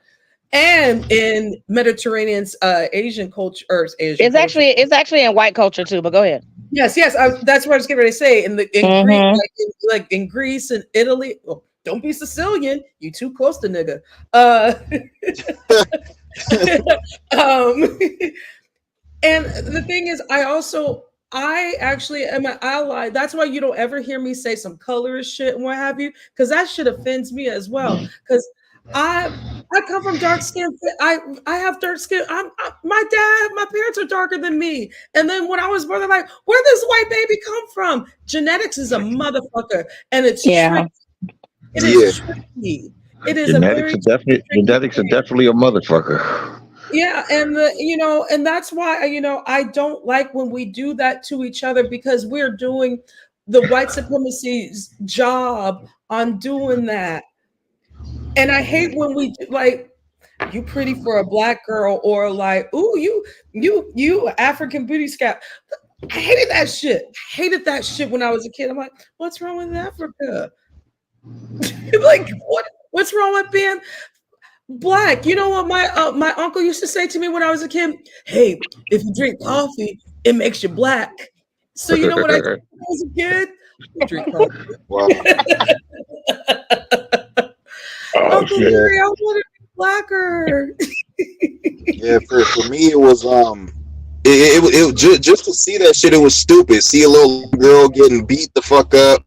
and in Mediterranean Asian culture or Asian culture. It's actually in white culture too. But go ahead. Yes, that's what I was getting ready to say. In Greece, Mm-hmm. like in Greece and Italy. Well, don't be Sicilian. You too close to nigga. And the thing is, I actually am an ally. That's why you don't ever hear me say some colorist shit and what have you, because that shit offends me as well. Because I come from dark skin. I have dark skin. My parents are darker than me. And then when I was born, they're like, where does white baby come from? Genetics is a motherfucker, and it's tricky. It is tricky. It is Genetics are definitely a motherfucker. yeah, and and that's why I don't like when we do that to each other, because we're doing the white supremacy's job on doing that. And I hate when we do, like, you pretty for a Black girl, or like, ooh, you African booty scalp. I hated that shit. I hated that shit when I was a kid. I'm like, what's wrong with Africa? Like, what's wrong with being Black? You know what my uncle used to say to me when I was a kid? Hey, if you drink coffee, it makes you Black. So you know what I did when I was a kid? Drink coffee. Wow. Uncle Larry, I want to be Blacker. Yeah, for me it was just to see that shit, it was stupid. See a little girl getting beat the fuck up,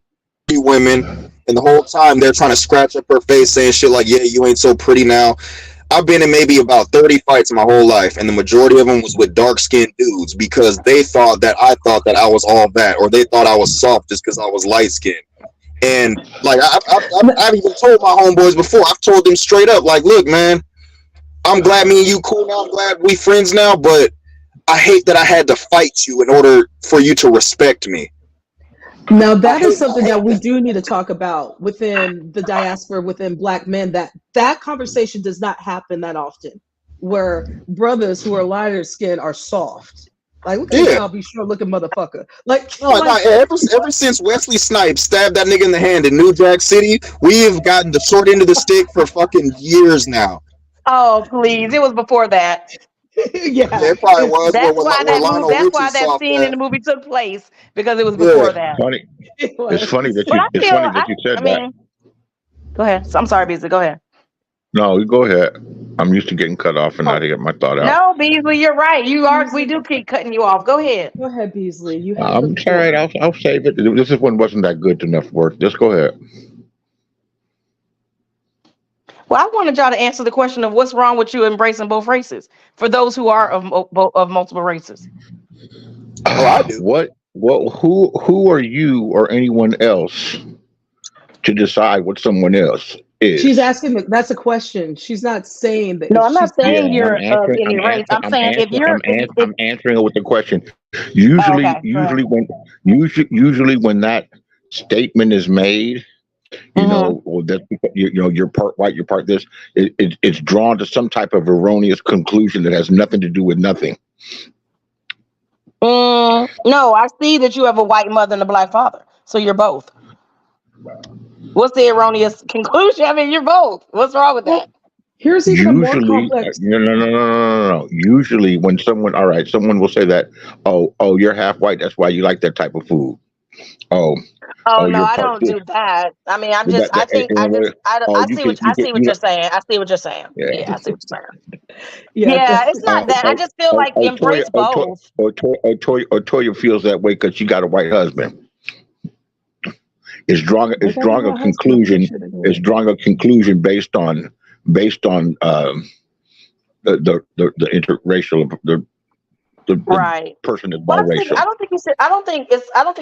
women, and the whole time they're trying to scratch up her face saying shit like, yeah, you ain't so pretty now. I've been in maybe about 30 fights my whole life, and the majority of them was with dark-skinned dudes, because they thought that I was all that, or they thought I was soft just because I was light-skinned. And like I've even told my homeboys before, I've told them straight up, like, look, man, I'm glad me and you cool now, I'm glad we friends now, but I hate that I had to fight you in order for you to respect me. Now that is something that we do need to talk about within the diaspora, within Black men, that conversation does not happen that often, where brothers who are lighter skin are soft. Like, what kind of Yeah. I'll be sure looking motherfucker? Like, No, ever since Wesley Snipes stabbed that nigga in the hand in New Jack City, we have gotten the short end of the stick for fucking years now. Oh, please. It was before that. Yeah, yeah. it probably was That's where why that Lionel move. That's Richie why that saw scene in that. the movie took place, because it was Yeah. before that. Funny. It It's funny was. that But you. I It's feel. funny that you said I that. mean, go ahead. I'm sorry, Beasley. Go ahead. No, you go ahead. I'm used to getting cut off and not to get my thought out. No, Beasley, you're right. You are. We do keep cutting you off. Go ahead. Go ahead, Beasley. You have I'm the sorry. floor. I'll save it. This one wasn't that good enough work. Just go ahead. Well, I wanted y'all to answer the question of what's wrong with you embracing both races for those who are of multiple races. Oh, I do. What? Who are you or anyone else to decide what someone else is? She's asking. That's a question. She's not saying that. No, I'm not She's saying Yeah, you're of any race. I'm saying if you're. I'm answering it with the question. Usually, Okay, go ahead. usually when that statement is made, you Mhm. know, or that you know you're part white, you're part this. It's drawn to some type of erroneous conclusion that has nothing to do with nothing. No, I see that you have a white mother and a black father, so you're both. What's the erroneous conclusion? I mean, you're both. What's wrong with that? Here's even a more Usually, complex. no. Usually, when someone will say that, oh, you're half white. That's why you like that type of food. Oh no, you're I part don't this. do that. I mean, I'm But just. I think. I just. I you see can, what. I see what you're saying. I see what you're saying. Yeah. Yeah, I see what you're saying. Yeah, Yeah, it's not that. I just feel like embrace both. Toya feels that way because she got a white husband. It's drawing a conclusion. It's drawing a conclusion based on the interracial the Right. person is Well, biracial. I don't think you should. I don't think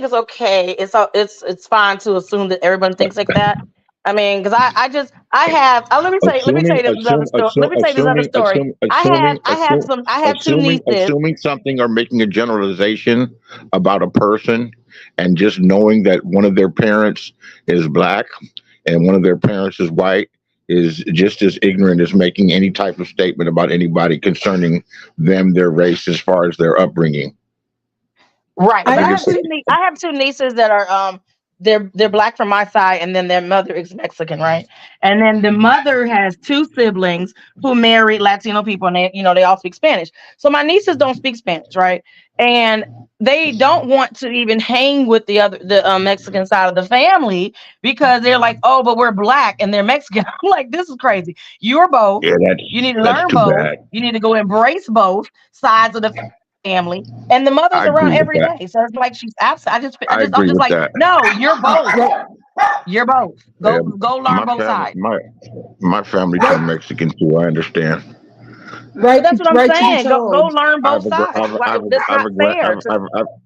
it's okay. It's fine to assume that everyone thinks like that. I mean, because let me say this other story. Let me say this other story. I have two nieces. Assuming something or making a generalization about a person, and just knowing that one of their parents is black and one of their parents is white is just as ignorant as making any type of statement about anybody concerning them, their race, as far as their upbringing. Right. I But I actually- have two nieces that are they're black from my side, and then their mother is Mexican, right? And then the mother has two siblings who married Latino people, and they all speak Spanish. So my nieces don't speak Spanish, right? And they don't want to even hang with the Mexican side of the family because they're like, oh, but we're black and they're Mexican. I'm like, this is crazy. You're both. Yeah, You need to that's learn too both. bad. You need to go embrace both sides of the family, and the mother's I agree around with every that. day. So it's like she's absent. I'm agree just with like, that. no, you're both. You're both. Yeah, Go learn both sides. My family turned Mexican too. I understand. Right. That's what I'm right to saying. be Go told. learn I both sides. That's not fair.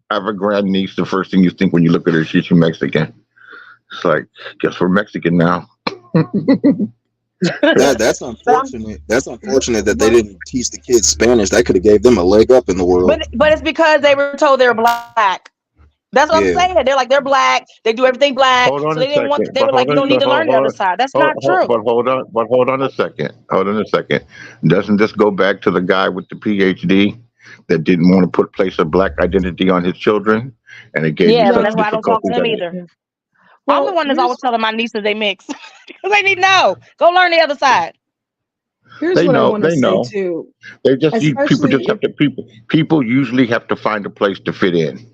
have a grandniece. The first thing you think when you look at her, she's Mexican. It's like, guess we're Mexican now. That's unfortunate. That's unfortunate that they didn't teach the kids Spanish. That could have gave them a leg up in the world. But it's because they were told they're black. That's what I'm saying. They're like, they're black. They do everything black. Hold on So they a didn't want. second. They were like, you don't need to learn the other side. That's not true. But hold on a second. Doesn't this go back to the guy with the PhD that didn't want to place a black identity on his children, and it gave Yeah, such that's why I don't talk to them difficulties? either. I'm the one that's always telling my nieces they mix because they need to know. Go learn the other side. Here's They what I know. want to They say know. too. They just people Especially just have to people usually have to find a place to fit in.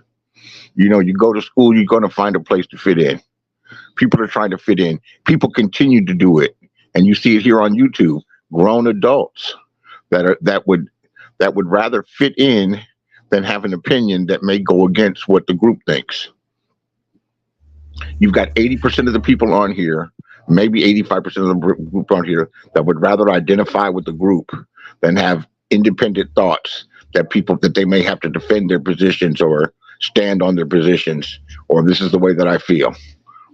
You know, you go to school, you're going to find a place to fit in. People are trying to fit in. People continue to do it, and you see it here on YouTube. Grown adults that would rather fit in than have an opinion that may go against what the group thinks. You've got 80% of the people on here, maybe 85% of the group on here, that would rather identify with the group than have independent thoughts that they may have to defend their positions or stand on their positions, or this is the way that I feel,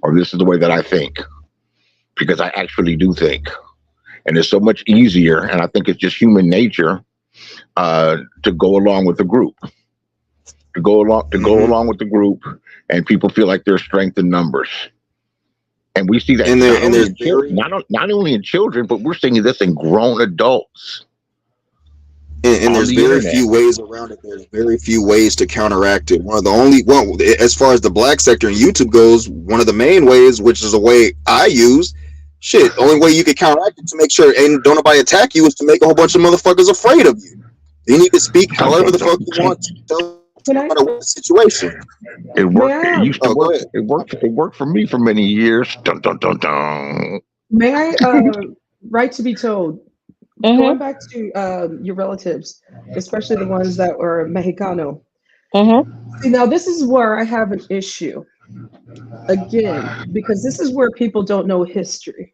or this is the way that I think, because I actually do think. And it's so much easier, and I think it's just human nature to go along with the group. To go along with the group, and people feel like there's strength in numbers. And we see that not only in children, but we're seeing this in grown adults. And on there's the very internet. few ways around it. There's very few ways to counteract it. One of the only one, as far as the black sector in YouTube goes, one of the main ways, which is a way I use, shit, only way you can counteract it to make sure and don't nobody attack you is to make a whole bunch of motherfuckers afraid of you. Then you can speak Dun, however dun, the fuck dun, you dun. want to. Tell Can no I? matter what the situation. It May worked. It I? used to Oh, go work. ahead. It worked for me for many years. Dun dun dun dun. May I? Right to be told. Going Mm-hmm. back to your relatives, especially the ones that were Mexicano. Mm-hmm. See, now this is where I have an issue again, because this is where people don't know history.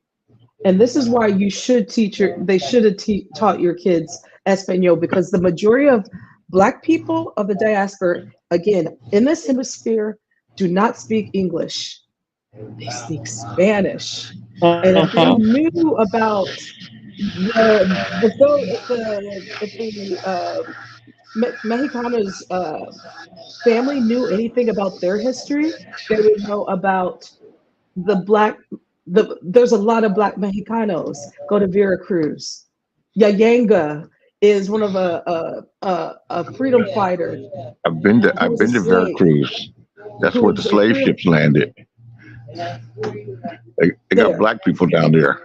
And this is why you should they should have taught your kids Espanol, because the majority of Black people of the diaspora, again, in this hemisphere, do not speak English. They speak Spanish. And if they Mm-hmm. knew about if the Mexicanos family knew anything about their history, they would know about the black. There's a lot of Black Mexicanos. Go to Veracruz. Yayanga is one of a freedom fighter who I've was a been to slave. Veracruz. That's Who where was the a slave freedom ships landed. They got there. black people down there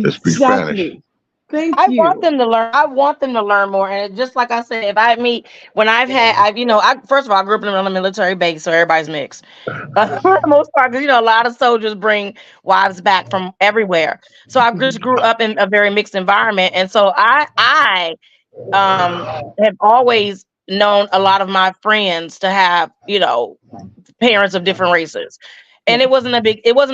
that speak Spanish. Exactly. Thank I want you. them to learn. I want them to learn more. And just like I said, if I meet when I first of all, I grew up on a military base, so everybody's mixed. For the most part, because a lot of soldiers bring wives back from everywhere. So I just grew up in a very mixed environment, and so I have always known a lot of my friends to have parents of different races, and Yeah. it wasn't a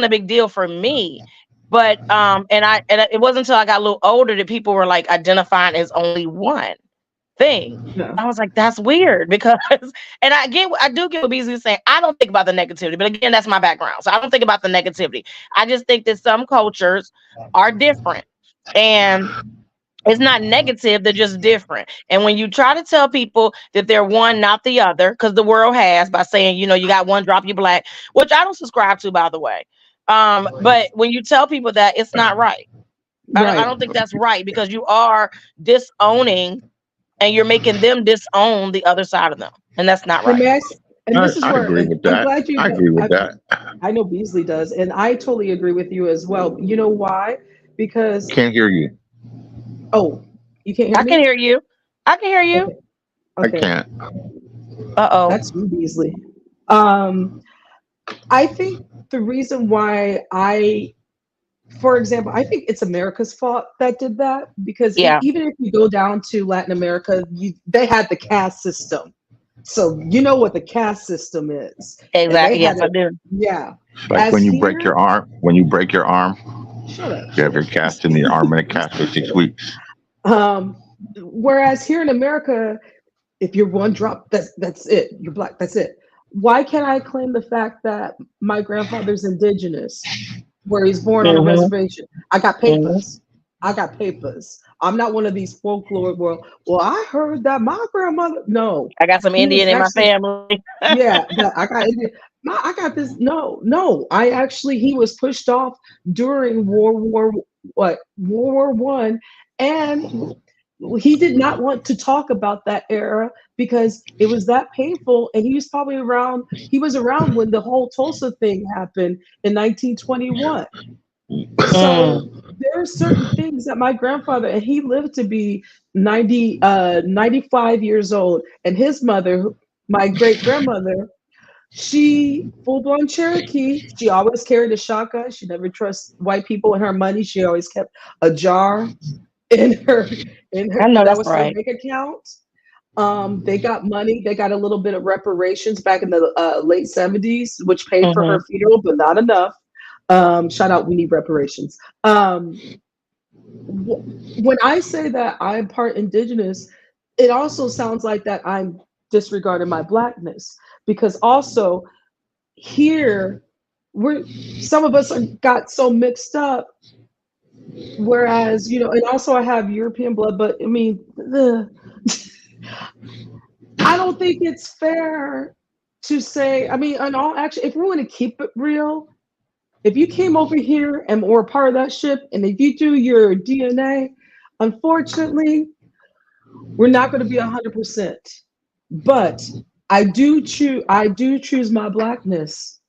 big deal for me. But it wasn't until I got a little older that people were like identifying as only one thing. Yeah. I was like, that's weird because, and I do get what Beasley is saying. I don't think about the negativity, but again, that's my background, so I don't think about the negativity. I just think that some cultures are different, and it's not negative; they're just different. And when you try to tell people that they're one, not the other, because the world has by saying, you got one drop, you black, which I don't subscribe to, by the way. But when you tell people that, it's not right. I Right. don't think that's right because you are disowning and you're making them disown the other side of them, and that's not And right. and this is I where, agree and with I'm that. glad I agree with that. I know Beasley does, and I totally agree with you as well. You know why? Because Can't hear you. oh, you can't hear I can me? hear you. I can hear you. Okay. I Okay. can't. Uh-oh. That's you, Beasley. Um, I think the reason why for example, I think it's America's fault that did that, because Yeah, even if you go down to Latin America, they had the caste system. So you know what the caste system is. And they exactly. had Yes, I it, do. yeah. It's like As when you break here, your arm. When you break your arm, shut up, you have shut your up. cast in the arm and a cast for 6 weeks. Um, whereas here in America, if you're one drop, that's it. You're Black, that's it. Why can't I claim the fact that my grandfather's indigenous, where he's born on a Mm-hmm. reservation? I got Mm-hmm. papers. I got papers. I'm not one of these folklore world. Well, I heard that my grandmother. No, I got some he was Indian in my actually, family. yeah. I got I got this. No, no. He was pushed off during World War I, and he did not want to talk about that era because it was that painful, and he was around when the whole Tulsa thing happened in 1921. So Mm. there are certain things that my grandfather, and he lived to be 95 years old, and his mother, my great grandmother, she full blown Cherokee. She always carried a shotgun. She never trusts white people and her money. She always kept a jar in her I know that that's was her right. bank account. They got money. They got a little bit of reparations back in the late 70s, which paid for Mm-hmm. her funeral, but not enough. Shout out, we need reparations. When I say that I'm part indigenous, it also sounds like that I'm disregarding my blackness, because also here some of us got so mixed up. Whereas, and also I have European blood, but I mean, I don't think it's fair to say, I mean, in all action, if we want to keep it real, if you came over here and were part of that ship, and if you do your DNA, unfortunately, We're not going to be 100%, but I do choose my blackness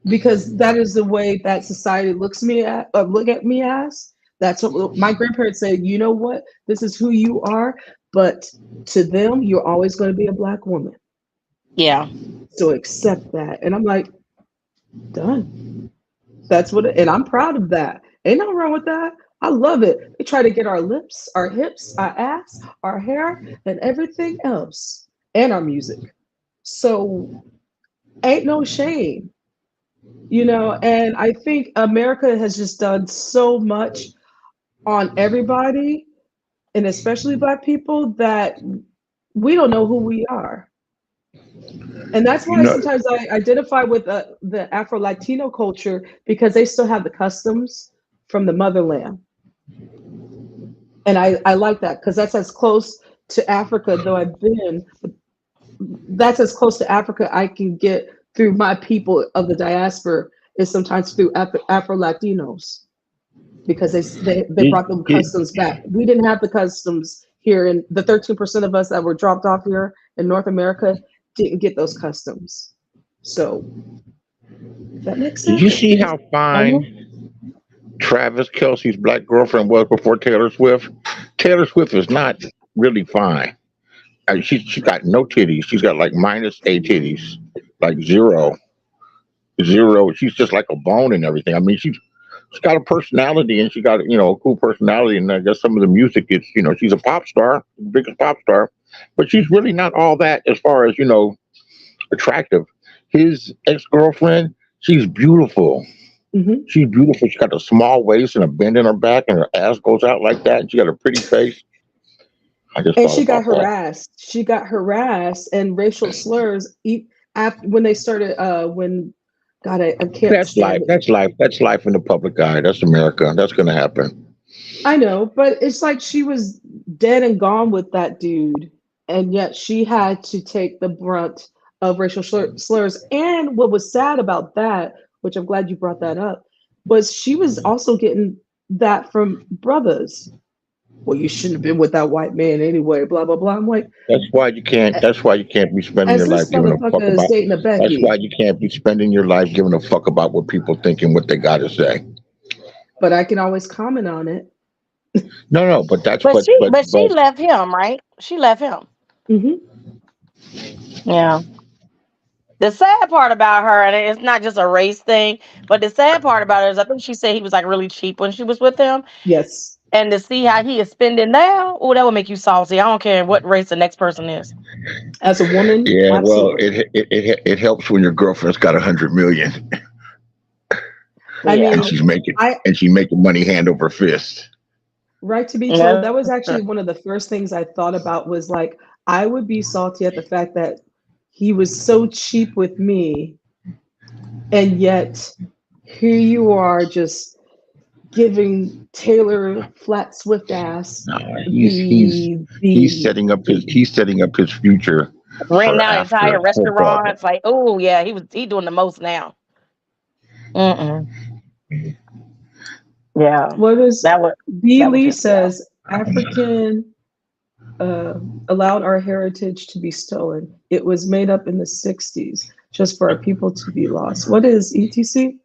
because that is the way that society look at me as. That's what my grandparents said. You know what? This is who you are, but to them, you're always going to be a black woman. Yeah. So accept that. And I'm like, done. That's and I'm proud of that. Ain't nothing wrong with that. I love it. They try to get our lips, our hips, our ass, our hair, and everything else, and our music. So ain't no shame, and I think America has just done so much on everybody, and especially Black people, that we don't know who we are. And that's why sometimes I identify with the Afro-Latino culture, because they still have the customs from the motherland. And I like that, because that's as close to Africa, though I've been, that's as close to Africa I can get through my people of the diaspora, is sometimes through Afro-Latinos, because they brought the customs back. We didn't have the customs here, and the 13% of us that were dropped off here in North America didn't get those customs. So that makes sense. Did you see how fine Travis Kelce's black girlfriend was before Taylor Swift? Taylor Swift is not really fine. She's got no titties. She's got like -8 titties, like zero. She's just like a bone and everything. I mean, she's got a personality, and she got a cool personality. And I guess some of the music is, she's a pop star, biggest pop star, but she's really not all that as far as attractive. His ex-girlfriend, she's beautiful. Mm-hmm. She's beautiful. She got a small waist and a bend in her back, and her ass goes out like that. And she got a pretty face. And she got harassed. She got harassed and racial slurs when they started. God, I can't. That's life. That's life. That's life in the public eye. That's America. That's going to happen. I know, but it's like she was dead and gone with that dude, and yet she had to take the brunt of racial slurs. And what was sad about that, which I'm glad you brought that up, was she was also getting that from brothers. Well, you shouldn't have been with that white man anyway, blah blah blah. I'm like, that's why you can't be spending your life giving a fuck about. That's why you can't be spending your life giving a fuck about what people think and what they got to say. But I can always comment on it. No, but that's but she left him, right? She left him. Mm-hmm. Yeah. The sad part about her, and it's not just a race thing, but the sad part about it is I think she said he was like really cheap when she was with him. Yes. And to see how he is spending now, oh, that would make you salty. I don't care what race the next person is. As a woman, yeah, absolutely. Well, it helps when your girlfriend's got 100 million. I mean, and she's making money hand over fist. Right to be told, that was actually one of the first things I thought about, was like, I would be salty at the fact that he was so cheap with me, and yet here you are just giving Taylor flat Swift ass. He's setting up his future. Renting out entire restaurants. Like, oh yeah, he doing the most now. Yeah. What is that? B. Lee says African allowed our heritage to be stolen. It was made up in the 60s just for our people to be lost. What is ETC?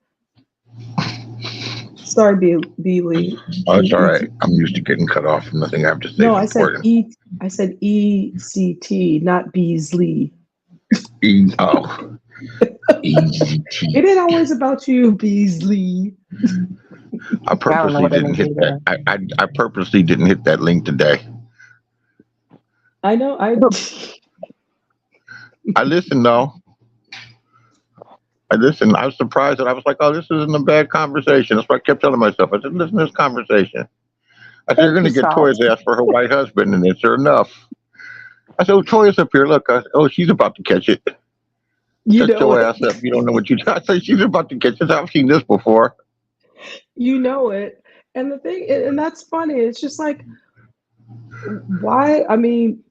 Sorry, B. Lee. Oh, it's all right. I'm used to getting cut off. Nothing I have to say. No, I said ECT, not Beasley. ECT. It ain't always about you, Beasley. I purposely didn't hit that. I purposely didn't hit that link today. I know. I listened though. I listened. I was surprised that I was like, "Oh, this isn't a bad conversation." That's what I kept telling myself. I said, "Listen to this conversation." I said, "You're going to get Toya's ass for her white husband," and then sure enough, I said, "Oh, Toya's up here. Look." She's about to catch it. You Shut your ass up. You don't know what you. I said, "She's about to catch it. I've seen this before." You know it, and the thing, and that's funny. It's just like, why? I mean,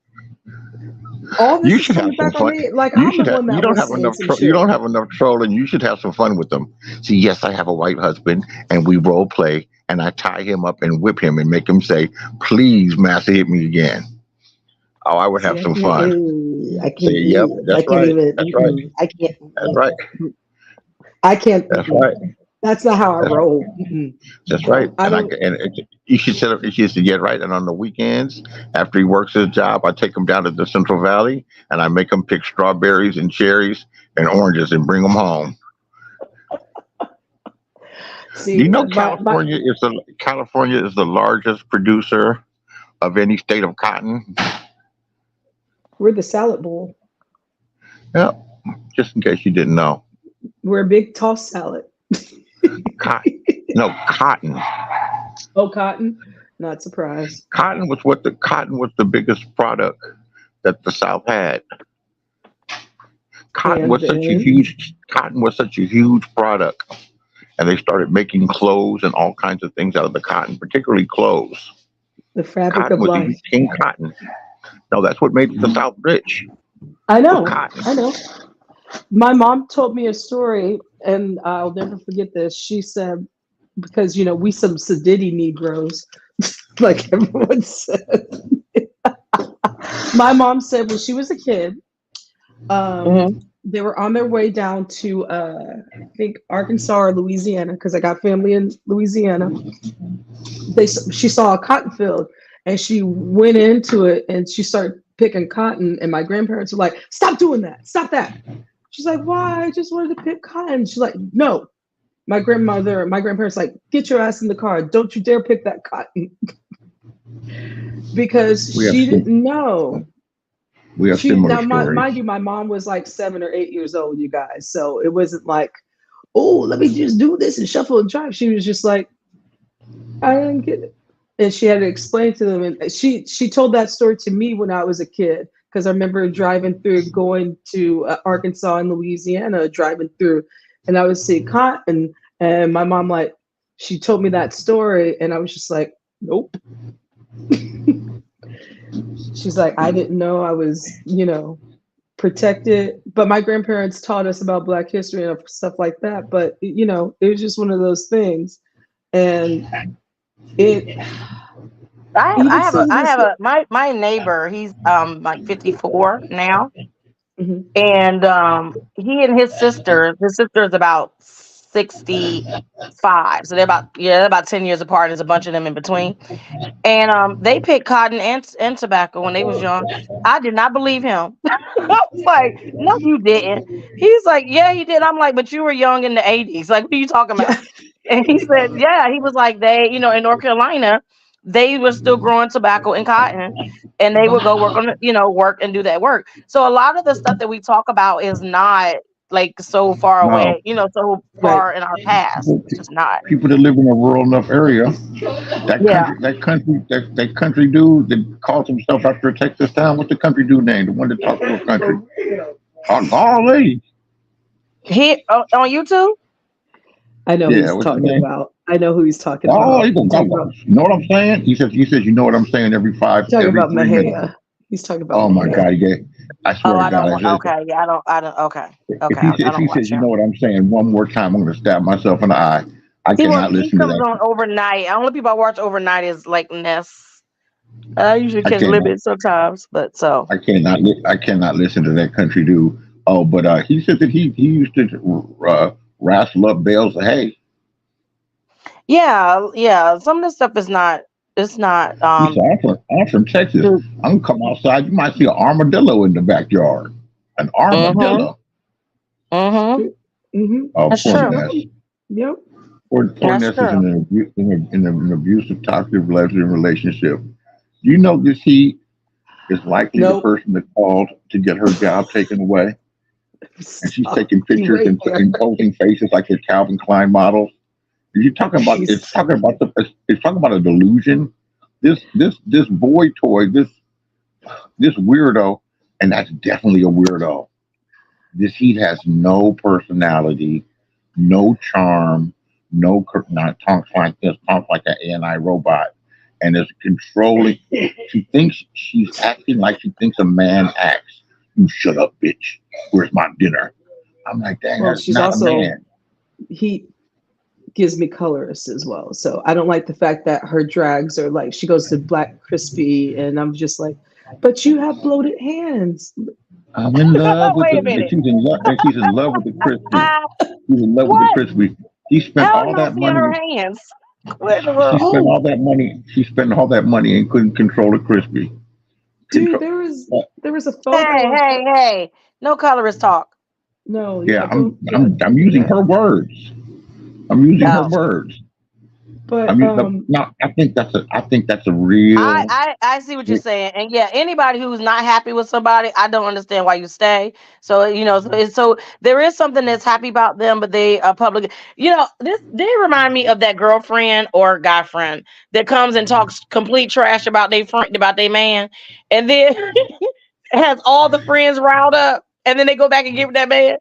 all this you is should have coming some back fun. on me. Like, I'm the one that you don't have enough. You don't have enough trolling. You should have some fun with them. See, yes, I have a white husband, and we role play, and I tie him up and whip him and make him say, "Please, Master, hit me again." Oh, I would See, have some fun. I can't. See, yep, I that's can't right. even. That's right. I can't. That's right. I can't. That's right. That's not how I That's roll. That's right. I And I don't. and you should set up. She said, "Yeah, right." And on the weekends, after he works his job, I take him down to the Central Valley and I make him pick strawberries and cherries and oranges and bring them home. Do See, you know my California is the largest producer of any state of cotton? we're the salad bowl. Yeah, just in case you didn't know. We're a big tossed salad. Cotton. No, cotton. Oh, cotton. Not surprised. Cotton was the biggest product that the South had. And then Cotton was such a huge product, and they started making clothes and all kinds of things out of the cotton, particularly clothes. the fabric Cotton of was life. even King Cotton. No, that's what made the South rich. I Was know. cotton. I know. My mom told me a story, and I'll never forget this. She said, because we some sedity Negroes, like everyone said. My mom said when she was a kid, Mhm. they were on their way down to I think Arkansas or Louisiana, because I got family in Louisiana. She saw a cotton field, and she went into it and she started picking cotton, and my grandparents were like, "Stop doing that! Stop that!" She's like, "Why? I just wanted to pick cotton." She's like, "No." My grandparents like, "Get your ass in the car! Don't you dare pick that cotton," because We have she sim- didn't know. we have She similar now, stories. mind you, my mom was like 7 or 8 years old, you guys. So it wasn't like, "Oh, let me just do this and shuffle and drive." She was just like, "I didn't get it," and she had to explain to them. And she told that story to me when I was a kid, because I remember driving through, going to Arkansas and Louisiana, driving through, and I would see cotton, and my mom she told me that story, and I was just like, "Nope." She's like, "I didn't know I was, protected." But my grandparents taught us about Black history and stuff like that. But it was just one of those things, and it even some of I this. have my neighbor. He's like 54 now, Mhm. and he and his sister is about 65, so they're about 10 years apart. There's a bunch of them in between, and they picked cotton and tobacco when they was young. I did not believe him. I was like, "No, you didn't." He's like, "Yeah, he did." I'm like, "But you were young in the '80s. Like, what are you talking about?" Yeah. And he said, "Yeah." He was like, "They, in North Carolina, they were still growing tobacco and cotton, and they would go work on, work and do that work." So a lot of the stuff that we talk about is not like so far No, away, so Right. far in our past. It's just not. people that live in a rural enough area, Yeah. that country dude that calls himself after a Texas town. What's the country dude name? The one that talks about country. Oh, golly. He on YouTube? I know who Yeah, he's what's his talking name? about. I know who he's talking Oh, about. he gonna He's talking about, You know what I'm saying? He says, you know what I'm saying every talking about 3 minutes. Mahia. He's talking about Oh my Mahia. God, I swear Oh, to I God, don't I want. said, Okay, yeah, I don't. Okay, if okay, I if don't he watch says, you him. know what I'm saying, one more time, I'm gonna stab myself in the eye. I cannot He listen to comes that. on overnight. Only people I watch overnight is like Ness. I usually I catch cannot. Libet sometimes, but so I cannot listen to that country dude. Oh, but he said that he used to wrestle up bales of hay. yeah. Some of this stuff is not. It's not. He said, I'm from Texas. I'm gonna come outside. You might see an armadillo in the backyard. An Mm-hmm. armadillo. Mm-hmm. Mm-hmm. Oh, That's poor true. Ness. Yep. Poor That's Ness is true. in an abusive, toxic relationship. You know this heat is likely the Nope. person that called to get her job taken away, and she's Stop. taking pictures Right and there. posing faces like they're Calvin Klein models. You're talking about She's it's talking about a delusion. This boy toy, this weirdo, and that's definitely a weirdo. This heat has no personality, no charm, not talks like an AI robot, and is controlling. She thinks she's acting like she thinks a man acts. You shut up, bitch. Where's my dinner? I'm like, dang, well, that's she's not a also man. he gives me colorist as well. So I don't like the fact that her drags are like she goes to Black Crispy, and I'm just like, But you have bloated hands. I'm in love with Wait a the. minute. She's in love. And she's in love with the crispy. She's in love with What? the crispy. She spent How all you that see her money. hands? What in the She world? spent Oh, all that money. She spent all that money and couldn't control the crispy. dude, Control. there was a Hey, photo of hey, hey! No colorist talk. no, Yeah, don't I'm using her words. I'm using her No. words. but I mean, no, I think that's a real. I see what you're saying, and yeah, anybody who's not happy with somebody, I don't understand why you stay. So so there is something that's happy about them, but they are public. They remind me of that girlfriend or guy friend that comes and talks complete trash about their man, and then has all the friends riled up, and then they go back and get with that man.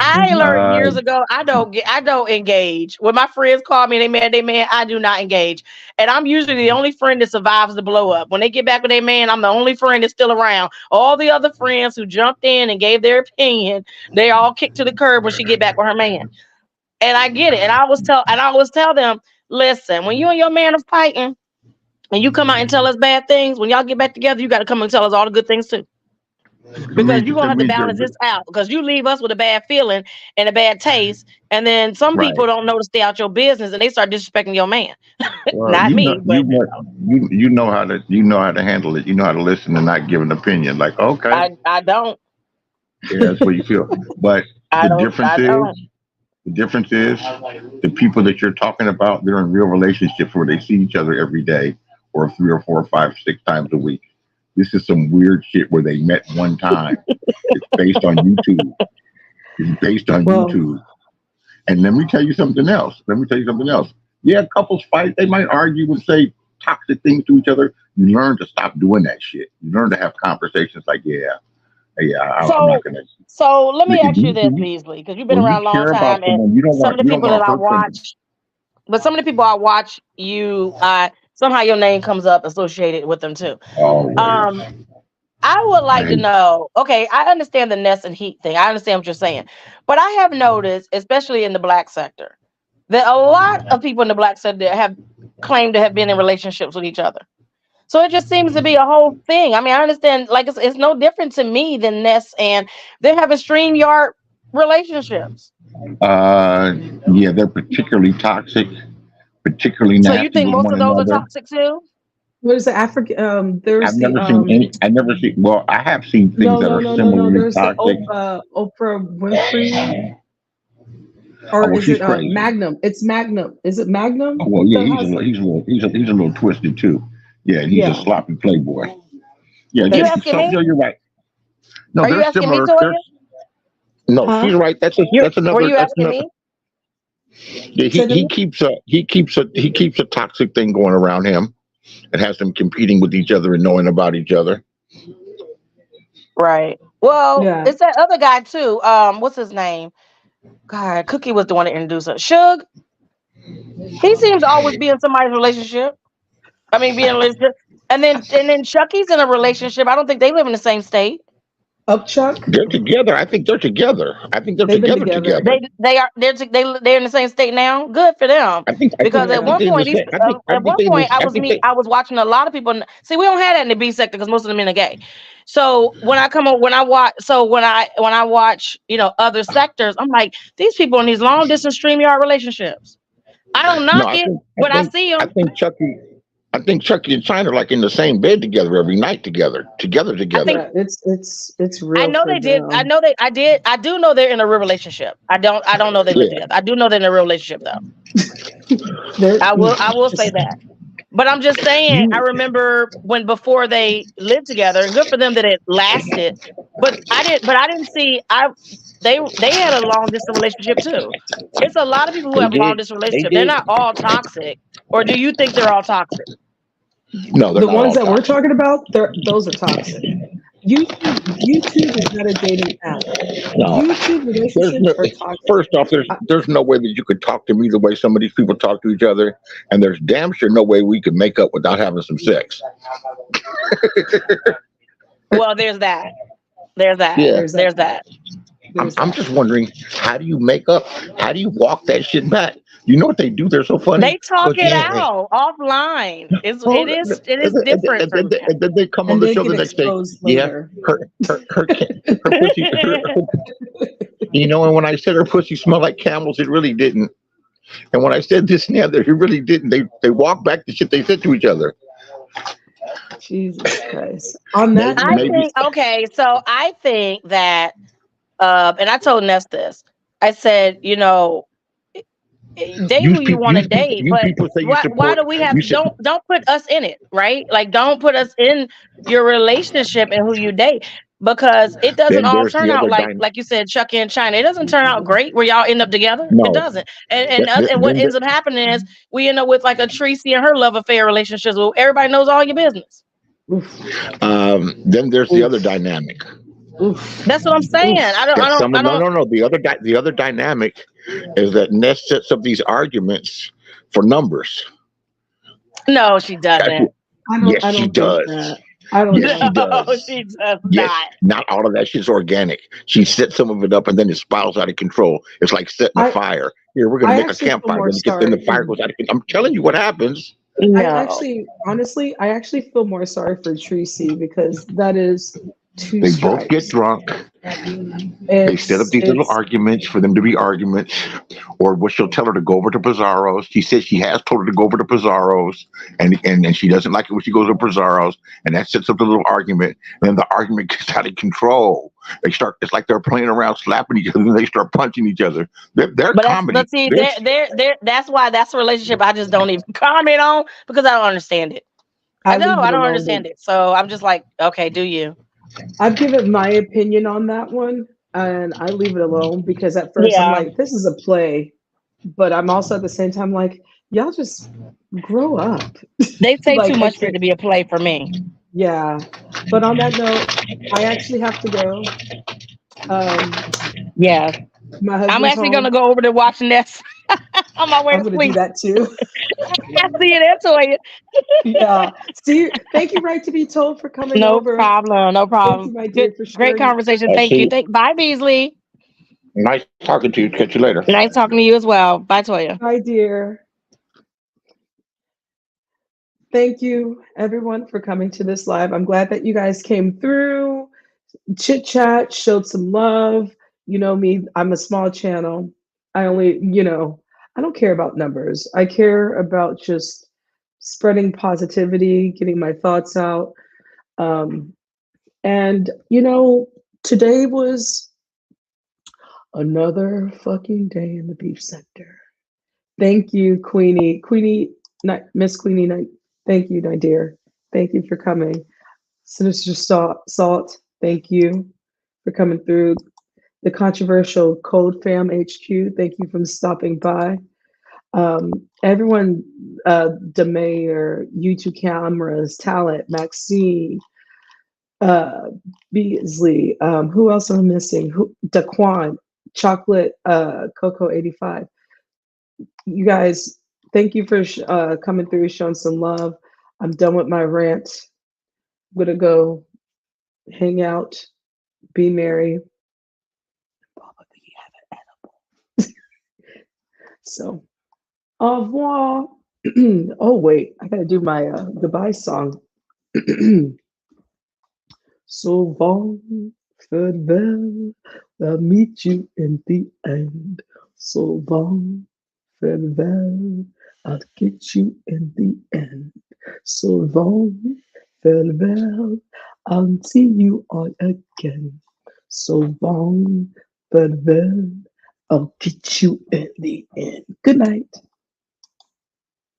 I learned Uh, years ago. I don't engage when my friends call me and they man. I do not engage, and I'm usually the only friend that survives the blow up. When they get back with their man, I'm the only friend that's still around. All the other friends who jumped in and gave their opinion, they all kicked to the curb when she get back with her man. And I get it. And I always tell them, listen, when you and your man are fighting, and you come out and tell us bad things, when y'all get back together, you got to come and tell us all the good things too. Because you're gonna have to balance this out. Because you leave us with a bad feeling and a bad taste, and then some right. people don't know to stay out your business and they start disrespecting your man. Well, Not you me, know, but you know how to handle it. You know how to listen and not give an opinion. Like, okay, I don't. yeah, that's what you feel. But I the don't. difference I is, don't. the difference is, the people that you're talking about, they're in real relationships where they see each other every day, or 3 or 4 or 5, 6 times a week. This is some weird shit where they met one time. It's based on YouTube. It's based on Well, YouTube. And let me tell you something else. Yeah, couples fight. They might argue and say toxic things to each other. You learn to stop doing that shit. You learn to have conversations like, I'm not gonna. So let me ask you When this, Beasley, because you've been you around a long care about time, and someone, you don't some of the people want that to I hurt them. watch, but some of the people I watch, somehow your name comes up associated with them too. Always. I would I like to hate. know. Okay, I understand the Ness and Heat thing. I understand what you're saying, but I have noticed, especially in the black sector, that a lot of people in the black sector have claimed to have been in relationships with each other. So it just seems to be a whole thing. I mean, I understand, like it's no different to me than Ness, and they're having StreamYard relationships. Yeah, they're particularly toxic, particularly So you nasty think with most one of those are another. toxic too? what is the African? There's I've the never seen any. I never seen. Well, I have seen things that are no. similarly There's the toxic. Oprah Winfrey, Oh, or well, is she's it crazy. Magnum? It's Magnum. Is it Magnum? Oh, well, yeah, That has he's a little twisted too. Yeah, and he's a yeah. sloppy playboy. Yeah, You That's asking so me? you're right. No, Are you they're asking me, similar. Toya? No, huh? she's right. That's Were another. you asking me? Yeah, Say that he again? keeps a toxic thing going around him. It has them competing with each other and knowing about each other. Right. Well, Yeah. it's that other guy too. What's his name? God, Cookie was the one that introduced her. Suge. He seems to always be in somebody's relationship. I mean, be in a relationship. And then Chucky's in a relationship. I don't think they live in the same state. Upchuck. They're together. I think they're together. They've been together. They're in the same state now. Good for them. Because I at think one they're in the point same. I at think one they. point I think they. I was watching a lot of people. See, we don't have that in the B sector because most of the men are gay. So when I watch other sectors, I'm like, these people in these long distance StreamYard relationships. I don't No, knock it, but I see I them. think Chucky. I think Chucky and China are like in the same bed together every night together. I think Yeah, it's I real know for they did. I them. know they. I did. I do know they're in a real relationship. I don't know they live Yeah. together. I do know they're in a real relationship though. They're I will say that. But I'm just saying, I You. remember before they lived together, and good for them that it lasted. But I didn't see they had a long distance relationship too. It's a lot of people who They have long did. distance They relationships. They're did. not all toxic. Or do you think they're all toxic? No, they're the not ones all that we're toxic. talking about. Those are toxic. YouTube is not a dating app. No. YouTube There's relationships no. are toxic. First off, there's no way that you could talk to me the way some of these people talk to each other, and there's damn sure no way we could make up without having some sex. Well, there's that. There's that. Yeah. There's There's that. There's I'm that. just wondering, how do you make up? How do you walk that shit back? You know what they do? They're so funny. They talk But it yeah, man. out offline. Oh, It is different from and then they come on And the they show the get next day. exposed Yeah, later. her pussy. You know, and when I said her pussy smelled like camels, it really didn't. And when I said this and the other, it really didn't. They walk back the shit they said to each other. Jesus Christ. On Maybe, that I note, think okay, so I think that and I told Ness this. I said, date who you want to date, you but people say you why support. do we have You said don't put us in it, right? Like don't put us in your relationship and who you date, because it doesn't then all there's turn the out other like you said, Chucky and China. It doesn't turn out great where y'all end up together. It no. doesn't. And what Then ends up happening is we end up with like a Tracy and her love affair relationships where everybody knows all your business. then there's the other oof, dynamic. oof, That's what I'm saying. oof. No. The other dynamic is that Ness sets up these arguments for numbers. No, she doesn't. Yes, I she don't think does. that. I don't Yes, she think No, does. she does Yes, not. not all of that shit's organic. She sets some of it up and then it spirals out of control. It's like setting a I fire. Here, we're gonna I make a actually feel campfire. more Then the sorry fire for goes out of control. I'm telling you what happens. I No. actually honestly I actually feel more sorry for Tracy because that is two They both get strikes. drunk. They set up these little It's arguments for them to be arguments, or what she'll tell her to go over to Pizarro's. She says she has told her to go over to Pizarro's, and she doesn't like it when she goes to Pizarro's, and that sets up the little argument. And then the argument gets out of control. It's like they're playing around, slapping each other, and they start punching each other. They're comedy. But see, that's why that's a relationship I just don't even comment on because I don't understand it. I leave it don't alone. understand it. So I'm just like, okay, do you? I've given my opinion on that one and I leave it alone because at first I'm Yeah. like, this is a play, but I'm also at the same time like, y'all just grow up. They say Like too I much for it can't to be a play for me. yeah. But on that note, I actually have to go. Yeah. My I'm husband's actually home. gonna go over to watching this on my way I'm to gonna do sleep. that too. I see it, Toya. Yeah. See, thank you, Right to Be Told, for coming No over. problem. No Thank problem. you, my Good, dear, for great sharing. conversation. I Thank you. see. Bye, Beasley. Nice talking to you. Catch you later. Nice talking to you as well. Bye, Toya. Hi, dear. Thank you, everyone, for coming to this live. I'm glad that you guys came through, chit chat, showed some love. You know me, I'm a small channel. I only, I don't care about numbers. I care about just spreading positivity, getting my thoughts out. And, today was another fucking day in the beef sector. Thank you, Queenie. Miss Queenie, thank you, my dear. Thank you for coming. Sinister Salt, thank you for coming through. The controversial Code Fam HQ, thank you for stopping by. Everyone, Demayor, YouTube Cameras, Talent, Maxine, Beasley, who else am I missing? Daquan, Chocolate, Coco 85. You guys, thank you for coming through, showing some love. I'm done with my rant. I'm gonna go hang out, be merry, probably have an edible. So, au revoir. Oh wait, I gotta do my goodbye song. So long, farewell. I'll meet you in the end. So long, farewell. I'll get you in the end. So long, farewell. I'll see you all again. So long, farewell. I'll get you in the end. Good night.